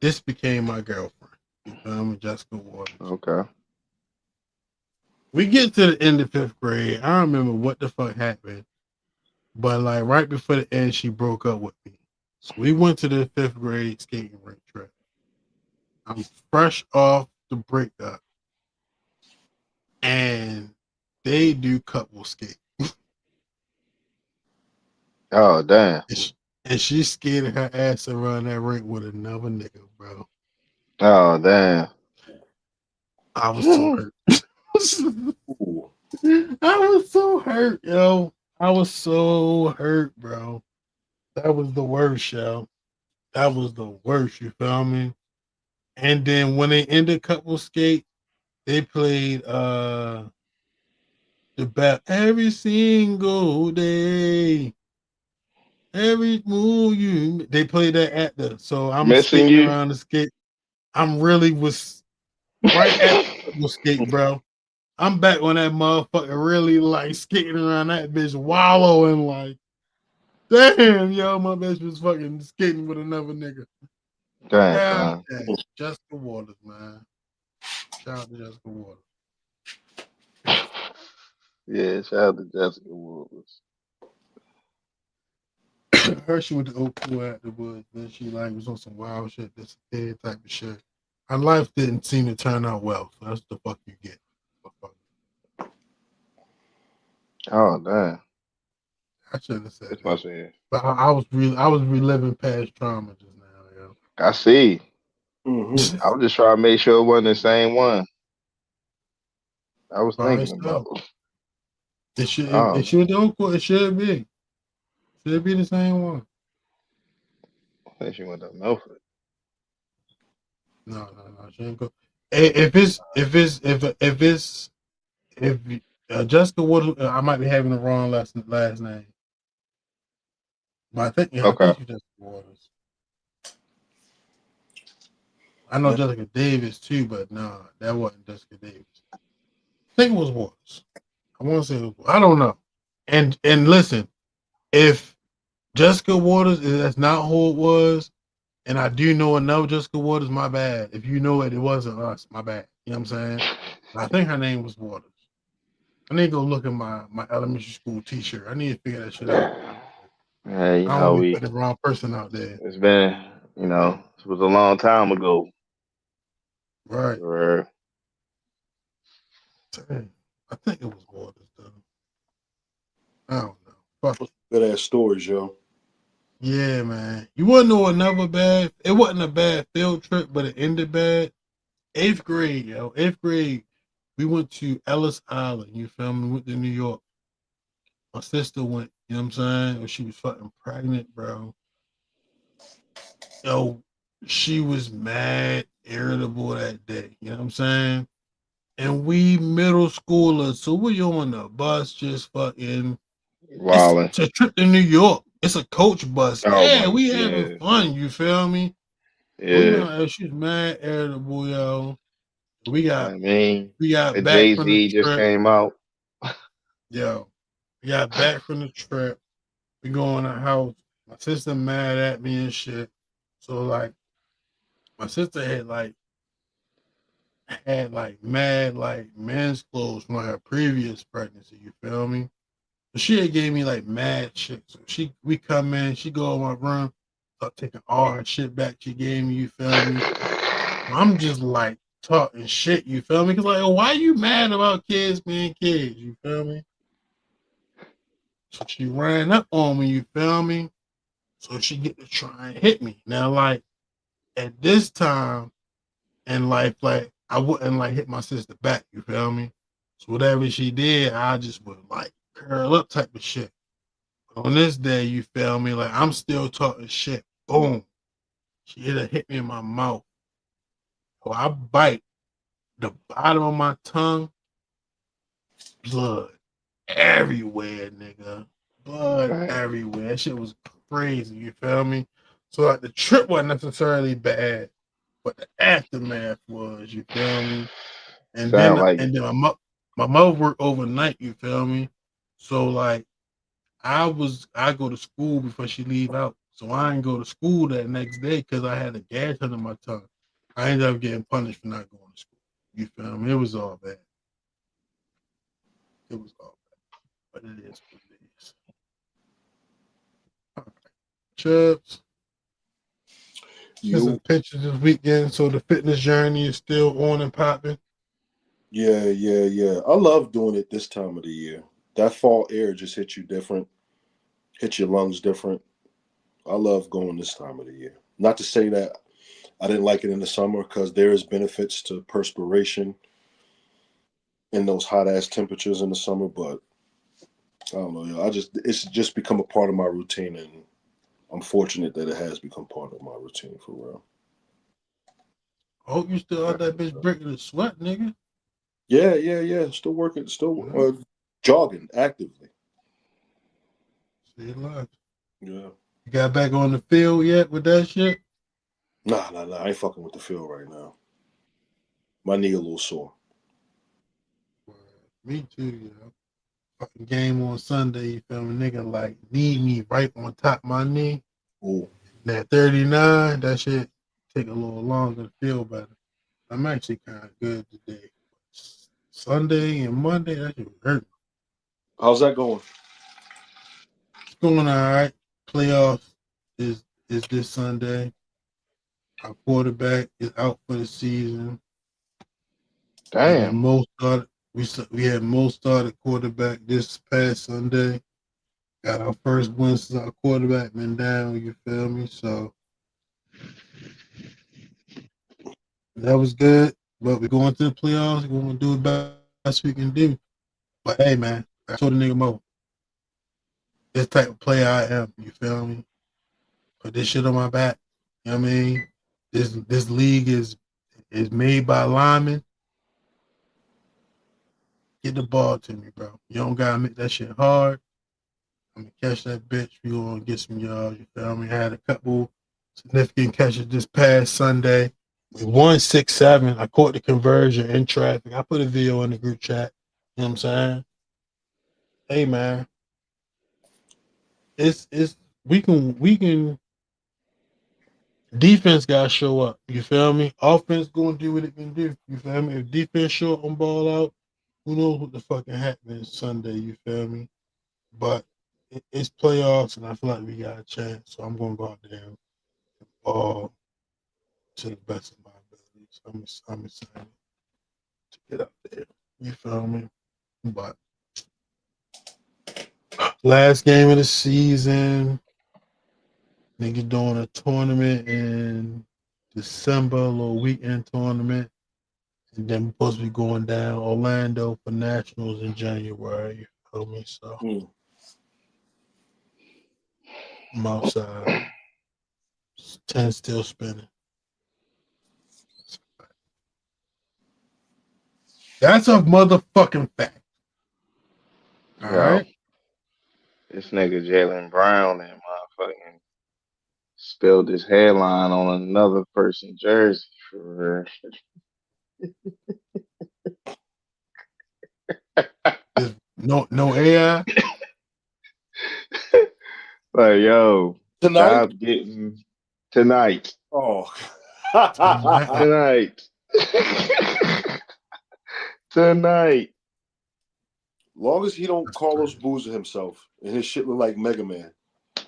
this became my girlfriend. You feel me? Jessica Waters. Okay. We get to the end of 5th grade. I don't remember what the fuck happened. But like right before the end, she broke up with me. So we went to the 5th grade skating rink trip. I'm fresh off the breakup. And they do couple skate. Oh damn. And she skated her ass around that rink with another nigga, bro. Oh damn. I was so hurt. Ooh. I was so hurt, yo. I was so hurt, bro. That was the worst, yo. That was the worst, you feel me? And then when they ended couple skate, they played the bat every single day. Every move you they played that at the so I'm Missing skating you. around the skate. I'm really was right at the skate, bro. I'm back on that motherfucker really like skating around that bitch, wallowing like, damn, yo, my bitch was fucking skating with another nigga. Damn, God son. damn. Jessica Waters, man. Shout out to Jessica Waters. Yeah, shout out to Jessica Waters. Her she went to Oak School afterwards, then she like was on some wild shit, this type of shit. Her life didn't seem to turn out well, so that's the fuck you get. Oh damn. I shouldn't have said That's my that. shit. But I was reliving past trauma just now, yo. I see. Mm-hmm. I was just trying to make sure it wasn't the same one I was Probably thinking so. about. It should Oh, it should don't it should be. Should be the same one. I think she went to Milford. No. She ain't go. If Jessica Wood, I might be having the wrong last name. But I Okay. think she's Jessica Waters. I know Jessica Davis too, but no, that wasn't Jessica Davis. I think it was Waters. I want to say it was, I don't know. And listen, if Jessica Waters that's not who it was, and I do know another Jessica Waters, my bad. If you know it wasn't us, my bad. You know what I'm saying? I think her name was Waters. I need to go look at my elementary school T-shirt. I need to figure that shit out. Yeah, you I don't know, want to be putting the wrong person out there. it's been, it was a long time ago. Right. For Dang. I think it was Waters, though. I don't know. Fuck it. Good ass stories, yo. Yeah, man. You want to know another bad? It wasn't a bad field trip, but it ended bad. 8th grade, yo. 8th grade, we went to Ellis Island. You feel me? We went to New York. My sister went, you know what I'm saying? She was fucking pregnant, bro. Yo, she was mad, irritable that day. You know what I'm saying? And we middle schoolers, so we on the bus just fucking. Walling. It's a trip to New York. It's a coach bus. Oh Yeah, my, we having yeah, fun. You feel me? We yeah. went. She's mad, irritable, yo. I mean, We got a back Jay from the Z just trip, came out. yo. We got back from the trip. We go in the house. My sister mad at me and shit. So like, my sister had like mad like men's clothes from her previous pregnancy. You feel me? So she had gave me like mad shit. So we come in, she go in my room, start taking all her shit back she gave me. You feel me? I'm just like talking shit. You feel me? Cause like, why you mad about kids being kids? You feel me? So she ran up on me. You feel me? So she get to try and hit me. Now like, at this time in life, like I wouldn't like hit my sister back. You feel me? So whatever she did, I just would like curl up type of shit. But on this day, you feel me? Like I'm still talking shit. Boom. She hit me in my mouth. So I bite the bottom of my tongue, blood everywhere, nigga. Blood Dang. everywhere. That shit was crazy. You feel me? So like the trip wasn't necessarily bad, but the aftermath was. You feel me? And Sound then like my mother worked overnight. You feel me? So like I go to school before she leave out. So I didn't go to school that next day because I had a gash under my tongue. I ended up getting punished for not going to school. You feel me? It was all bad. It was all bad. But it is what it is. All right. Chubbs. Just some You, pictures this weekend. So the fitness journey is still on and popping. yeah. I love doing it this time of the year. That fall air just hits you different, hits your lungs different. I love going this time of the year. Not to say that I didn't like it in the summer because there is benefits to perspiration in those hot ass temperatures in the summer, but I don't know. It's just become a part of my routine, and I'm fortunate that it has become part of my routine for real. I hope you still out that bitch breaking the sweat, nigga. Yeah. Still working, still jogging actively. See you live. Yeah. You got back on the field yet with that shit? Nah. I ain't fucking with the field right now. My knee a little sore. Me too, yo. Fucking game on Sunday, you feel me? Nigga like need me right on top of my knee. Ooh. That 39, that shit take a little longer to feel better. I'm actually kind of good today. Sunday and Monday, that shit hurt. How's that going? It's going all right. Playoffs is this Sunday. Our quarterback is out for the season. And then damn. we had most started quarterback this past Sunday. Got our first win since our quarterback been down. You feel me? So that was good. But we're going to the playoffs. We're going to do the best we can do. But hey, man, I told the nigga Mo, this type of player I am. You feel me? Put this shit on my back. You know what I mean? This league is made by linemen. Get the ball to me, bro. You don't gotta make that shit hard. I'm gonna catch that bitch. We gonna get some yards. You feel me? I had a couple significant catches this past Sunday. We won 6-7. I caught the conversion in traffic. I put a video in the group chat. You know what I'm saying? Hey man, it's we can defense gotta show up. You feel me? Offense gonna do what it can do. You feel me? If defense show up on ball out, who knows what the fucking happens Sunday, you feel me? But it's playoffs and I feel like we got a chance. So I'm gonna go out there and ball to the best of my abilities. I'm excited to get up there. You feel me? But last game of the season, nigga doing a tournament in December, a little weekend tournament. And then we're supposed to be going down Orlando for nationals in January. You feel me? So I'm outside. 10 still spinning. That's a motherfucking fact. All Yo, right. this nigga Jalen Brown and motherfucking spilled his hairline on another person's jersey for There's no AI. like, yo, Tonight? stop getting tonight. Oh. Tonight. Tonight. Tonight. Long as he don't That's Carlos crazy. Boozer himself and his shit look like Mega Man. Like,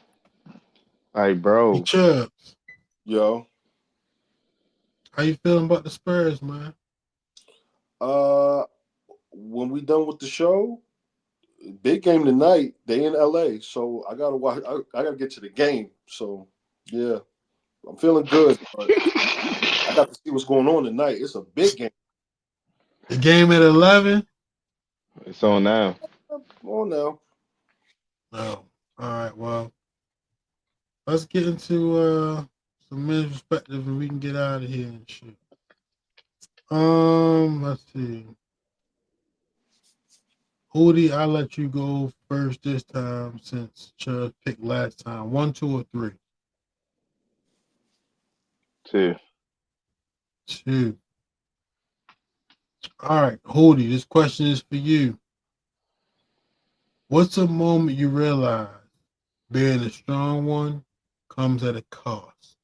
Hey, bro. Chubbs, Yo. how you feeling about the Spurs, man? When we done with the show, big game tonight. They in LA, so I gotta watch. I gotta get to the game. So yeah, I'm feeling good, but I got to see what's going on tonight. It's a big game. The game at 11. It's on now. Come on now. Oh, all right. Well, let's get into some men's perspective, and we can get out of here and shit. Let's see. Hootie, I'll let you go first this time since Chubb picked last time. 1, 2, or 3? 2. 2. All right, Hootie, this question is for you. What's a moment you realize being a strong one comes at a cost?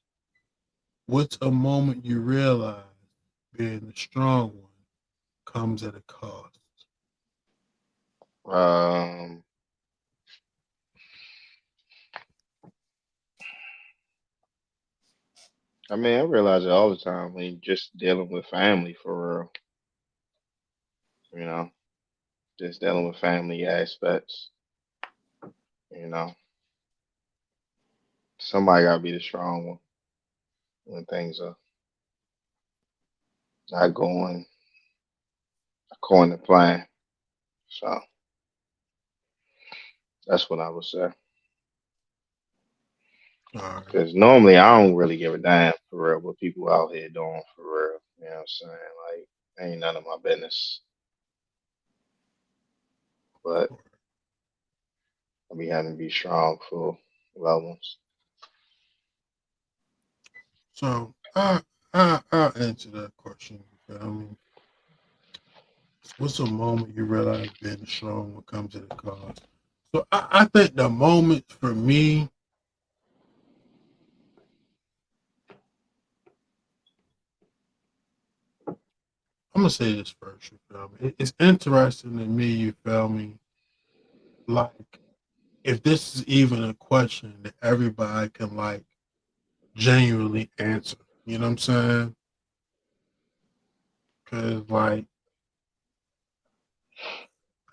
What's a moment you realize being a strong one comes at a cost? I mean, I realize it all the time when you're just dealing with family for real. You know, just dealing with family aspects. You know, somebody got to be the strong one when things are not going according to plan. So that's what I would say. All right. Because normally I don't really give a damn for real what people out here doing for real. You know what I'm saying? Like, ain't none of my business. But I be having to be strong for loved ones. So I'll answer that question. You feel me? What's a moment you realize being strong when it comes at a cost? So I think the moment for me, I'm gonna say this first. You feel me? It's interesting to me. You feel me? Like if this is even a question that everybody can like genuinely answer. You know what I'm saying? Because like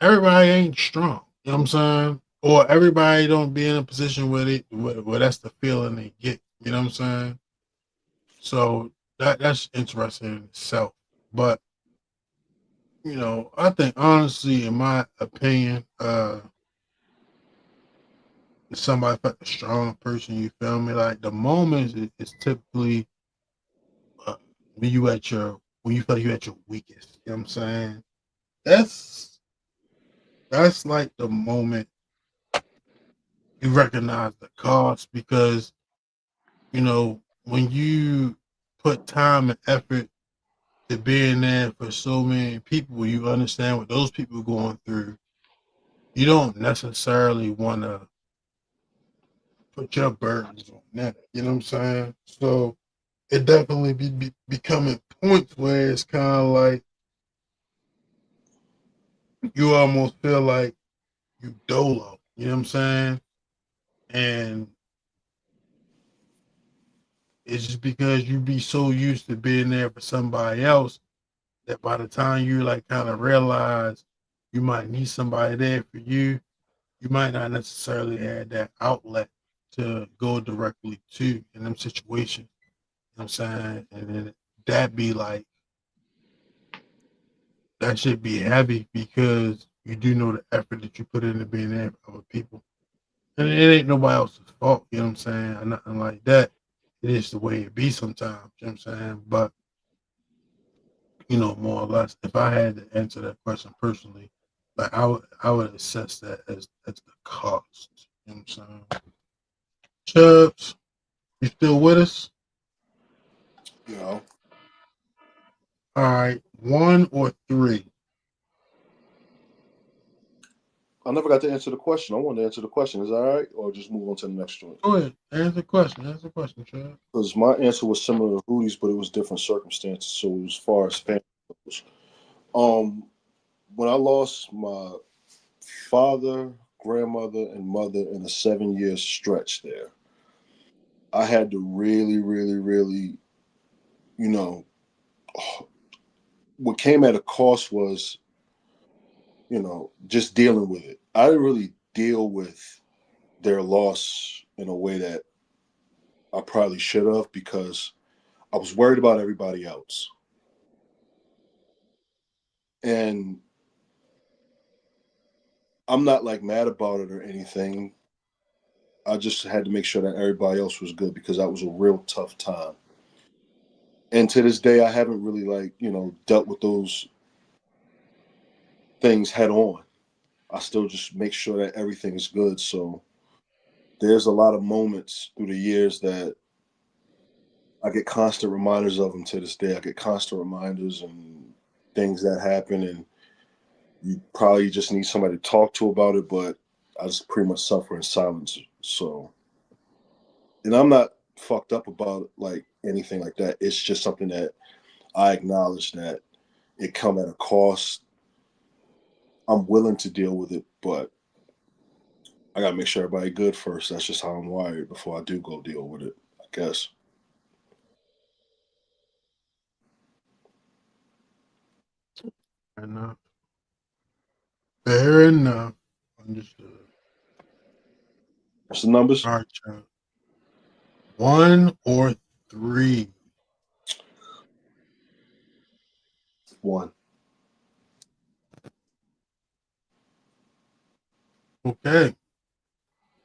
everybody ain't strong. You know what I'm saying? Or everybody don't be in a position where that's the feeling they get. You know what I'm saying? So that's interesting in itself. But you know, I think honestly, in my opinion, somebody like a strong person, you feel me? Like the moments is typically uh, when you feel like you at your weakest. You know what I'm saying? That's that's like the moment you recognize the cost because you know when you put time and effort to being there for so many people, you understand what those people are going through. You don't necessarily want to put your burdens on them. You know what I'm saying? So it definitely be becoming points where it's kind of like you almost feel like you dolo. You know what I'm saying? And it's just because you be so used to being there for somebody else that by the time you like kind of realize you might need somebody there for you, you might not necessarily have that outlet to go directly to in them situations. You know what I'm saying? And then that be like that should be heavy because you do know the effort that you put into being there for other people. And it ain't nobody else's fault, you know what I'm saying? Or nothing like that. It is the way it be sometimes, you know what I'm saying? But, you know, more or less, if I had to answer that question personally, like I would assess that as the cost. You know what I'm saying? Chubbs, you still with us? You know, All right, 1 or 3? I never got to answer the question. I want to answer the question. Is that all right? Or just move on to the next one? Go ahead, answer the question. Answer the question, Chubbs. Because my answer was similar to Rudy's, but it was different circumstances. So as far as family goes, when I lost my father, grandmother, and mother in a 7-year stretch there, I had to really, really, really, you know, what came at a cost was, just dealing with it. I didn't really deal with their loss in a way that I probably should have, because I was worried about everybody else. And I'm not like mad about it or anything. I just had to make sure that everybody else was good, because that was a real tough time. And to this day, I haven't really dealt with those things head on. I still just make sure that everything is good. So there's a lot of moments through the years that I get constant reminders of them to this day. I get constant reminders and things that happen, and you probably just need somebody to talk to about it, but I just pretty much suffer in silence. So, and I'm not fucked up about like anything like that. It's just something that I acknowledge that it come at a cost. I'm willing to deal with it, but I gotta make sure everybody good first. That's just how I'm wired before I do go deal with it, I guess. Enough. Fair enough. Understood. What's the numbers? All right, Chuck. 1 or 3? 1. Okay.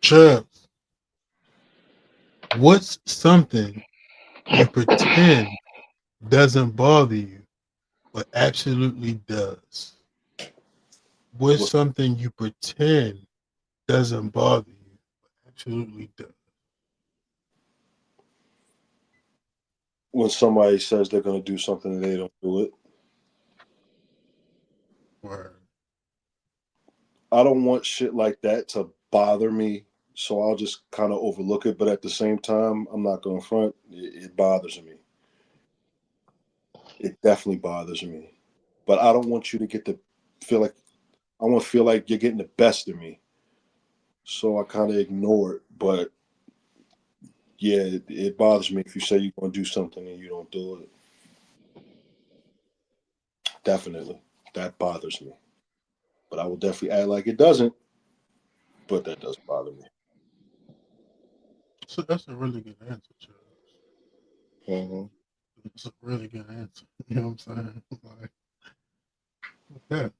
Chuck, what's something you pretend doesn't bother you, but absolutely does? What's What's, something you pretend doesn't bother you, but absolutely does? when somebody says they're gonna do something and they don't do it. Word. I don't want shit like that to bother me, so I'll just kind of overlook it. But at the same time, I'm not going to front. It bothers me. It definitely bothers me. But I don't want you to get to feel like I want to feel like you're getting the best of me. So I kind of ignore it. But yeah, it bothers me if you say you're going to do something and you don't do it. Definitely, that bothers me. But I will definitely act like it doesn't. But that does bother me. So that's a really good answer, Chuck. Mm-hmm. It's a really good answer. You know what I'm saying? Like, okay.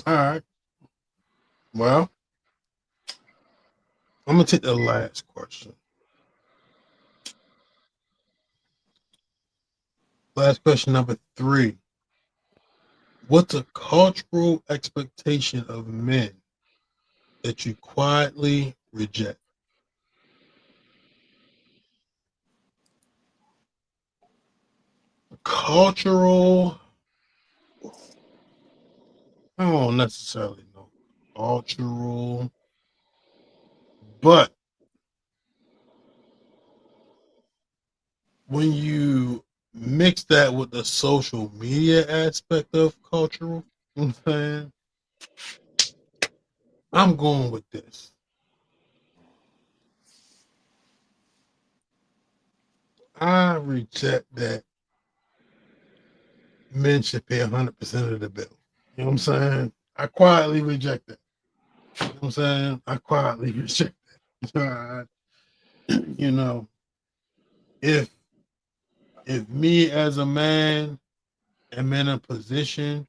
All right. Well, I'm gonna take the last question. Last question number 3. What's a cultural expectation of men that you quietly reject? Cultural, I don't necessarily know. Cultural, but when you mix that with the social media aspect of cultural, you know what I'm saying? I'm going with this. I reject that men should pay 100% of the bill. You know what I'm saying? I quietly reject that. You know what I'm saying? I quietly reject that. You know, if me as a man am in a position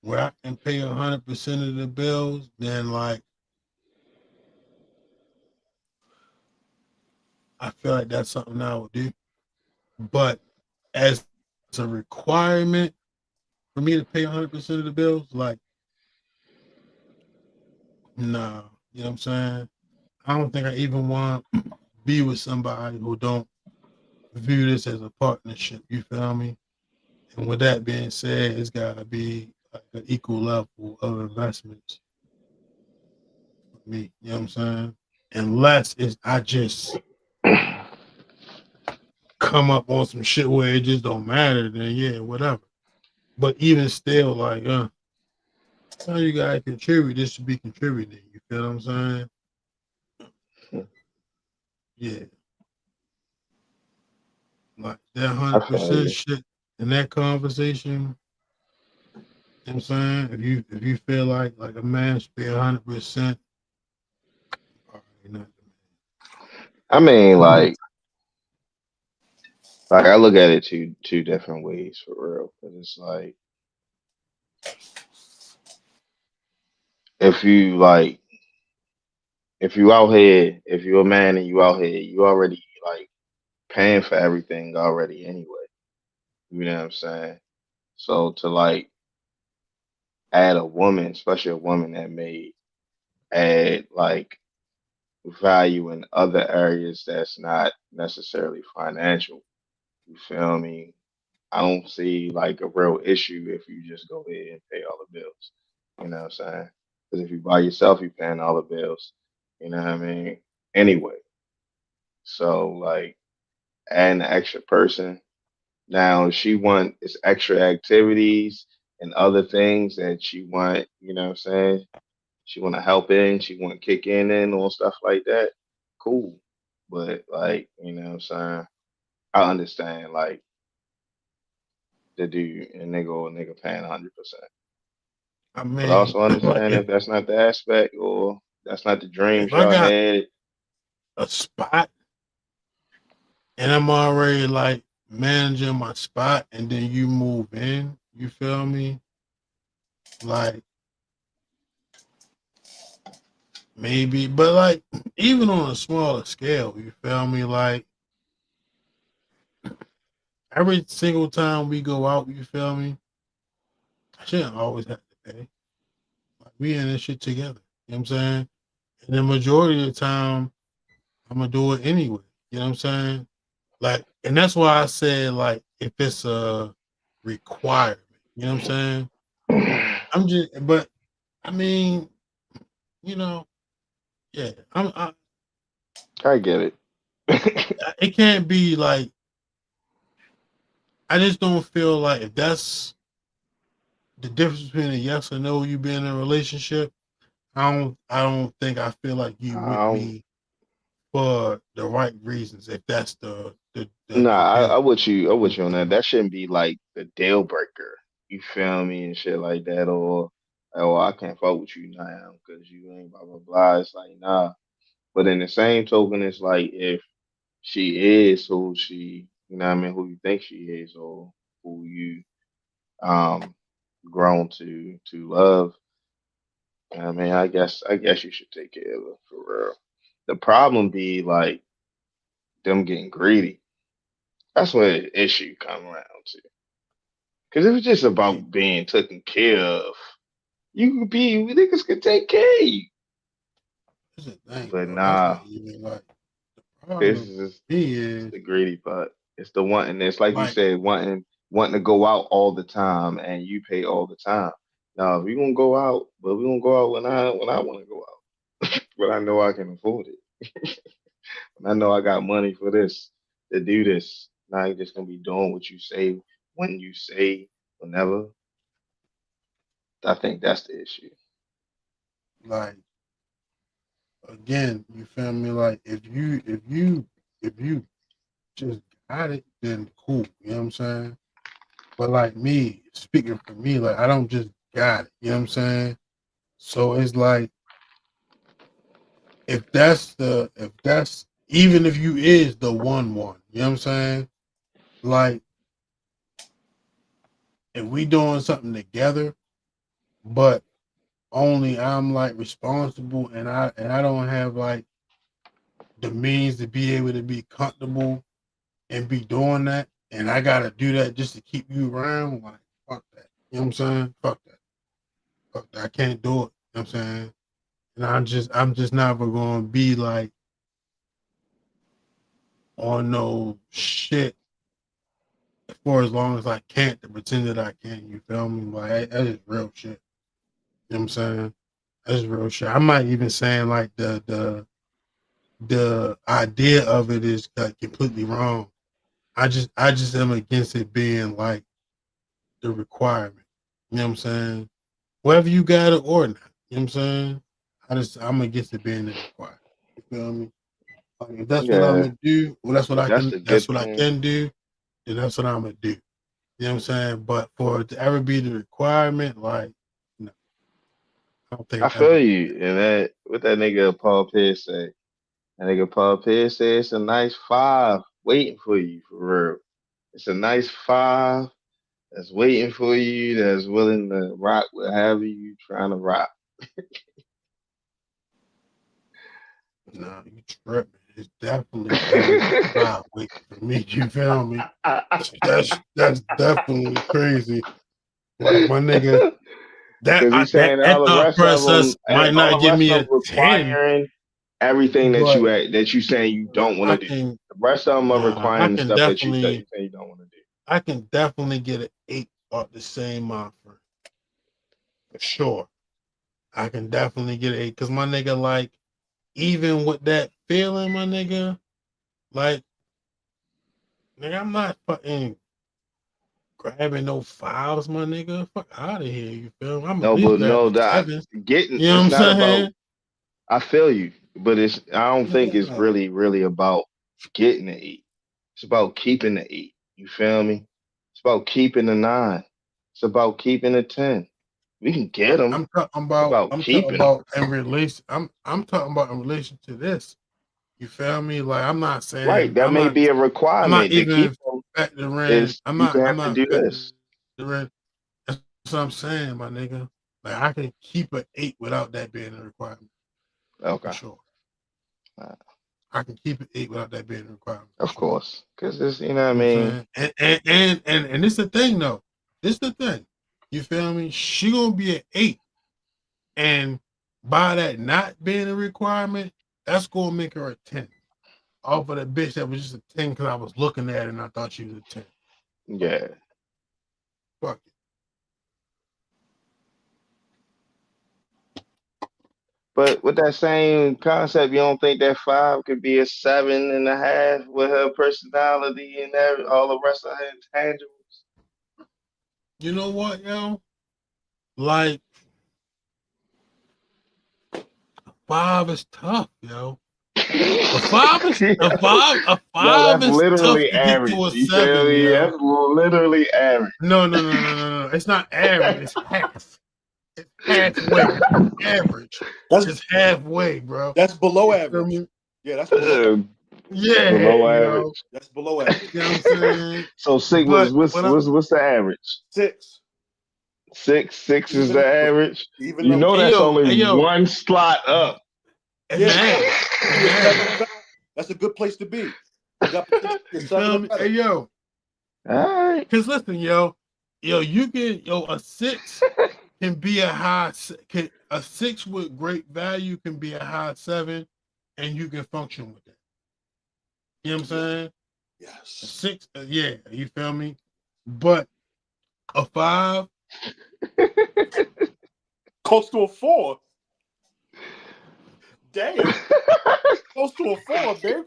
where I can pay 100% of the bills, then like I feel like that's something I would do. But as a requirement for me to pay 100% of the bills, like nah, you know what I'm saying? I don't think I even want to be with somebody who don't view this as a partnership. You feel me? And with that being said, it's gotta be like an equal level of investments for me. You know what I'm saying? Unless it's I just come up on some shit where it just don't matter, then yeah, whatever. But even still, like, how you gotta contribute this to be contributing. You feel what I'm saying? Yeah. Like that I hundred feel percent you. shit in that conversation, you know what I'm saying? If you feel like a man should be 100%, you're not the I mean, man. like I look at it two different ways for real. Cause it's like if you like if you out here, if you're a man and you out here, you already like paying for everything already anyway. You know what I'm saying? So to like add a woman, especially a woman that may add like value in other areas that's not necessarily financial. You feel me? I don't see like a real issue if you just go ahead and pay all the bills. You know what I'm saying? Because if you by yourself, you're paying all the bills. You know what I mean? Anyway, so like adding an extra person. Now, if she want it's extra activities and other things that she want, you know what I'm saying? She want to help in, she want to kick in on stuff like that. Cool. But like, you know what I'm saying? I understand like the dude and nigga paying 100%. I But mean, also like understand if that's not the aspect or that's not the if dreams I y'all got had. a spot and I'm already like managing my spot, and then you move in, you feel me? Like maybe, but like even on a smaller scale, you feel me? Like every single time we go out, you feel me? I shouldn't always have to pay. Like we in this shit together. You know what I'm saying? And the majority of the time, I'm gonna do it anyway. You know what I'm saying? Like, and that's why I said like if it's a requirement, you know what I'm saying? I'm just, but I mean, you know, yeah, I get it. it can't be like I just don't feel like if that's the difference between a yes or no, you being in a relationship. I don't think I feel like you with um, me for the right reasons. If that's nah, the deal. I with you on that. That shouldn't be like the deal breaker. You feel me and shit like that, or oh, I can't fuck with you now because you ain't blah blah blah. It's like nah. But in the same token, it's like if she is who she, you know what I mean, who you think she is, or who you um grown to love. I mean, I guess you should take care of her for real. The problem be like them getting greedy. That's where the issue come around to. Because if it's just Hey, about being taken care of, you could be niggas could take care of you. this is the thing, But bro. That's nah, not even like the this problem. is For me it's is the greedy part. It's the wanting. It's like you like said, wanting to go out all the time, and you pay all the time. Now, if we gonna go out, but we gonna go out when I want to go out, but I know I can afford it. And I know I got money for this to do this. Now you're just gonna be doing what you say when you say whenever. I think that's the issue. like again, you feel me? Like if you just got it, then cool. You know what I'm saying? But like me, speaking for me, like I don't just got it. You know what I'm saying? So it's like if that's even if you is the one, you know what I'm saying? Like if we doing something together, but only I'm like responsible and I don't have like the means to be able to be comfortable and be doing that, and I gotta do that just to keep you around, like fuck that. You know what I'm saying? Fuck that. Fuck that. I can't do it. You know what I'm saying? And I'm just never gonna be like on no shit for as long as I can't to pretend that I can. You feel me? Like that is real shit. You know what I'm saying? That's real shit. I might even saying like the idea of it is like completely wrong. I just am against it being like the requirement. You know what I'm saying? Whether you got it or not. You know what I'm saying? I'm against it being the requirement. You feel me? Like, if that's what I'm Yeah, gonna do, well that's the that's good what I thing. can do, then that's what I'm gonna do. You know what I'm saying? But for it to ever be the requirement, like no, I don't think I it ever feel be you, and that what that nigga Paul Pierce say. And nigga Paul Pierce said it's a nice 5 waiting for you, for real. It's a nice 5 that's waiting for you, that's willing to rock whatever you trying to rock. Nah, you tripping. It's definitely a nice vibe waiting for me. You feel me? That's definitely crazy. Like my nigga, Because he's that saying all the thought rest of them, process might all not the give rest me of a them 10, requiring everything but that you saying you don't want I to do. can The rest of them are nah, I requiring the can stuff that you definitely saying you don't want to do. I can definitely get an 8 off the same offer. For sure. I can definitely get an 8. Cause my nigga, like, even with that feeling, my nigga, like, nigga, I'm not fucking grabbing no files, my nigga. Fuck out of here. You feel me? I'm at No, least but no, grabbing that 7s. getting You know what it's I'm not about. saying? I feel you, but I don't think it's Yeah. really about getting the 8. It's about keeping the 8. You feel me? It's about keeping the 9. It's about keeping the 10. We can get them. I'm talking It's about about keeping them. in relation. I'm talking about in relation to this. You feel me? Like I'm not Right. saying That may be a I'm not requirement to keep even them. factoring. Is you can have to do this. Factoring. That's what I'm saying, my nigga. Like I can keep an 8 without that being a requirement for Okay. sure. I can keep an 8 without that being a requirement. Of Sure. course, because it's you know what I You know mean. what I'm saying? And this the thing though. This the thing. You feel me? She gonna be an 8. And by that not being a requirement, that's gonna make her a 10. Off of that bitch that was just a 10 because I was looking at it and I thought she was a 10. Yeah. Fuck it. But with that same concept, you don't think that 5 could be a 7.5 with her personality and all the rest of her intangibles? You know what, yo? Like 5 is tough, yo. A Yo, five that's is tough literally to get average. to a You feel 7, me? yo. That's literally average. No. It's not average. It's half. It's halfway. Average. That's It's halfway, bro. that's below You feel average. me? Yeah, that's below average. Yeah, Below average. yo. That's below average. You know what I'm saying? So six But what's what I'm what's the average? 6. Six is Even the number. average. Even You number. know hey that's yo, only hey yo, one slot up. it Yeah, matters. It be a 7 matters. or better. That's a good place to be. You got potential to be a You 7 feel or me? better. Hey yo, All right. cause listen, you can a 6 can be a 6 with great value can be a high 7, and you can function with that. You know what I'm Yeah. saying? A Yes. 6, yeah, you feel me? But a 5, Close to a 4. Damn. Close to a 4, baby.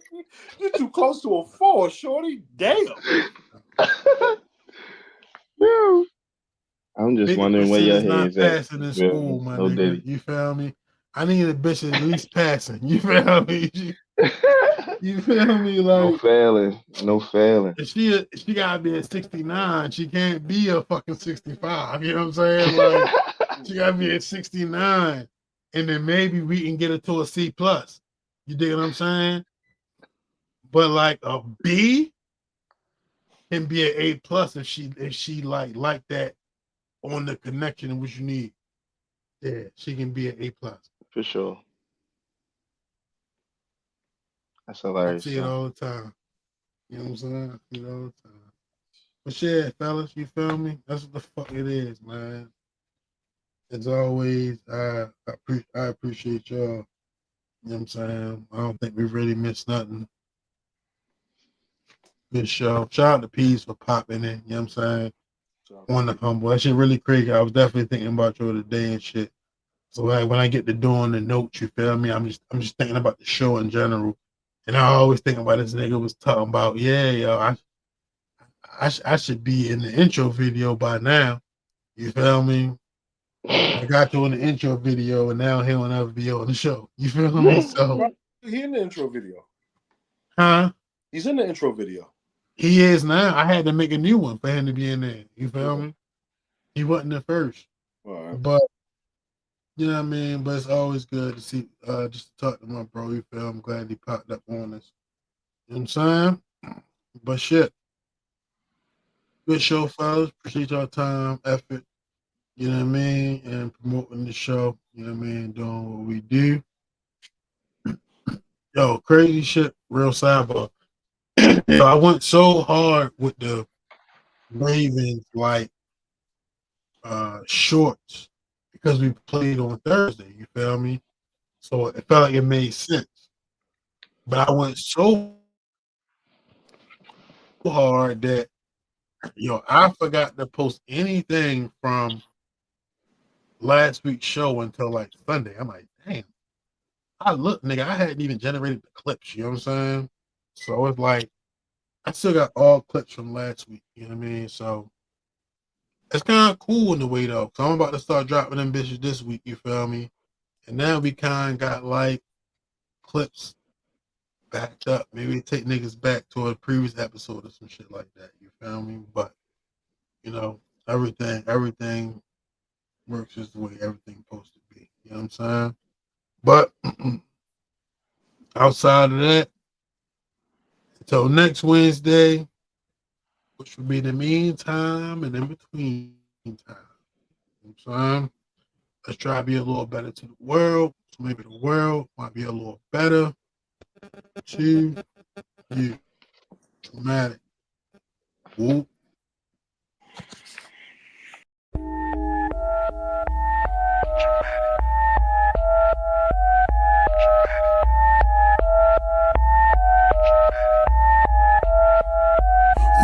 You're too close to a 4, shorty. Damn. Yo. I'm just wondering where 50% your is not head's at. passing You in feel me? school, my No nigga. diddy. You feel me? I need a bitch at least passing. You feel me? You feel me? No Like failing. No failing. if she gotta be a 69. She can't be a fucking 65. You know what I'm saying? Like she gotta be at 69, and then maybe we can get her to a C plus. You dig what I'm saying? But like a B can be an A plus if she like that on the connection in which you need. Yeah, she can be an A plus. For sure. That's I hilarious, see it son. all the time. You know what I'm saying? I see it all the time. But yeah, fellas, you feel me? That's what the fuck it is, man. As always, I appreciate y'all. You know what I'm saying? I don't think we really missed nothing. Good show. Shout out to Peace for popping in. You know what I'm saying? On the humble. That shit really crazy. I was definitely thinking about you today and shit. So like when I get to doing the notes, you feel me? I'm just thinking about the show in general. And I always think about this nigga was talking about, yeah, yo, I should be in the intro video by now. You feel me? I got to in the intro video, and now he don't ever be on the show. You feel me? So, He's in the intro video. huh? He's in the intro video. He is now. I had to make a new one for him to be in there. You feel Yeah. me? He wasn't the first, All right. but You know what I mean? But it's always good to see, just to talk to my bro. You feel? I'm glad he popped up on us. You know what I'm saying? But shit, good show, fellas. Appreciate y'all time, effort. You know what I mean? And promoting the show. You know what I mean? Doing what we do. Yo, crazy shit. Real sidebar. Yo, I went so hard with the Ravens like shorts because we played on Thursday. You feel me? So it felt like it made sense. But I went so hard that I forgot to post anything from last week's show until like Sunday. I'm like, damn. I look, nigga, I hadn't even generated the clips. You know what I'm saying? So it's like I still got all clips from last week. You know what I mean? So it's kind of cool in the way though. So I'm about to start dropping them bitches this week. You feel me? And now we kind of got like clips backed up. Maybe take niggas back to a previous episode or some shit like that. You feel me? But everything works just the way everything's supposed to be. You know what I'm saying? But outside of that, until next Wednesday, which will be the meantime and in between time. You know what I'm saying? Let's try to be a little better to the world. So maybe the world might be a little better to you. TraMatic. Whoop.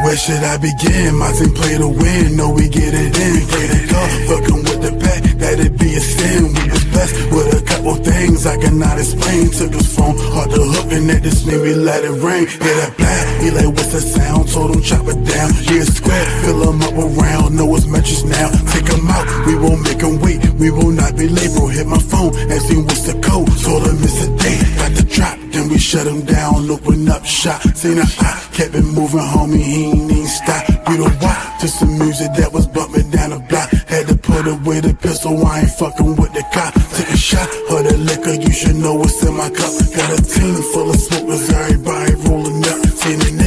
Where should I begin? My team play to win, no we get it in. Play the cup, fucking with the pack, that'd be a sin. We was blessed with a couple things I cannot explain. Took his phone, hard to hook, and at this name we let it ring. Hit that blast, he like what's the sound? Told him chop it down, yeah square, fill him up around. Know his metrics now, take him out, we won't make him wait. We will not be late, bro, hit my phone, asked him what's the code. Told him it's a day, got the drop, then we shut him down, open up shop. Seen a eye, kept it moving, homie, he ain't even stop. You know why? To some music that was bumping down the block. Had to put away the pistol, I ain't fucking with the cop. Take a shot of the liquor, you should know what's in my cup. Got a team full of smokers, everybody rolling up. Seen it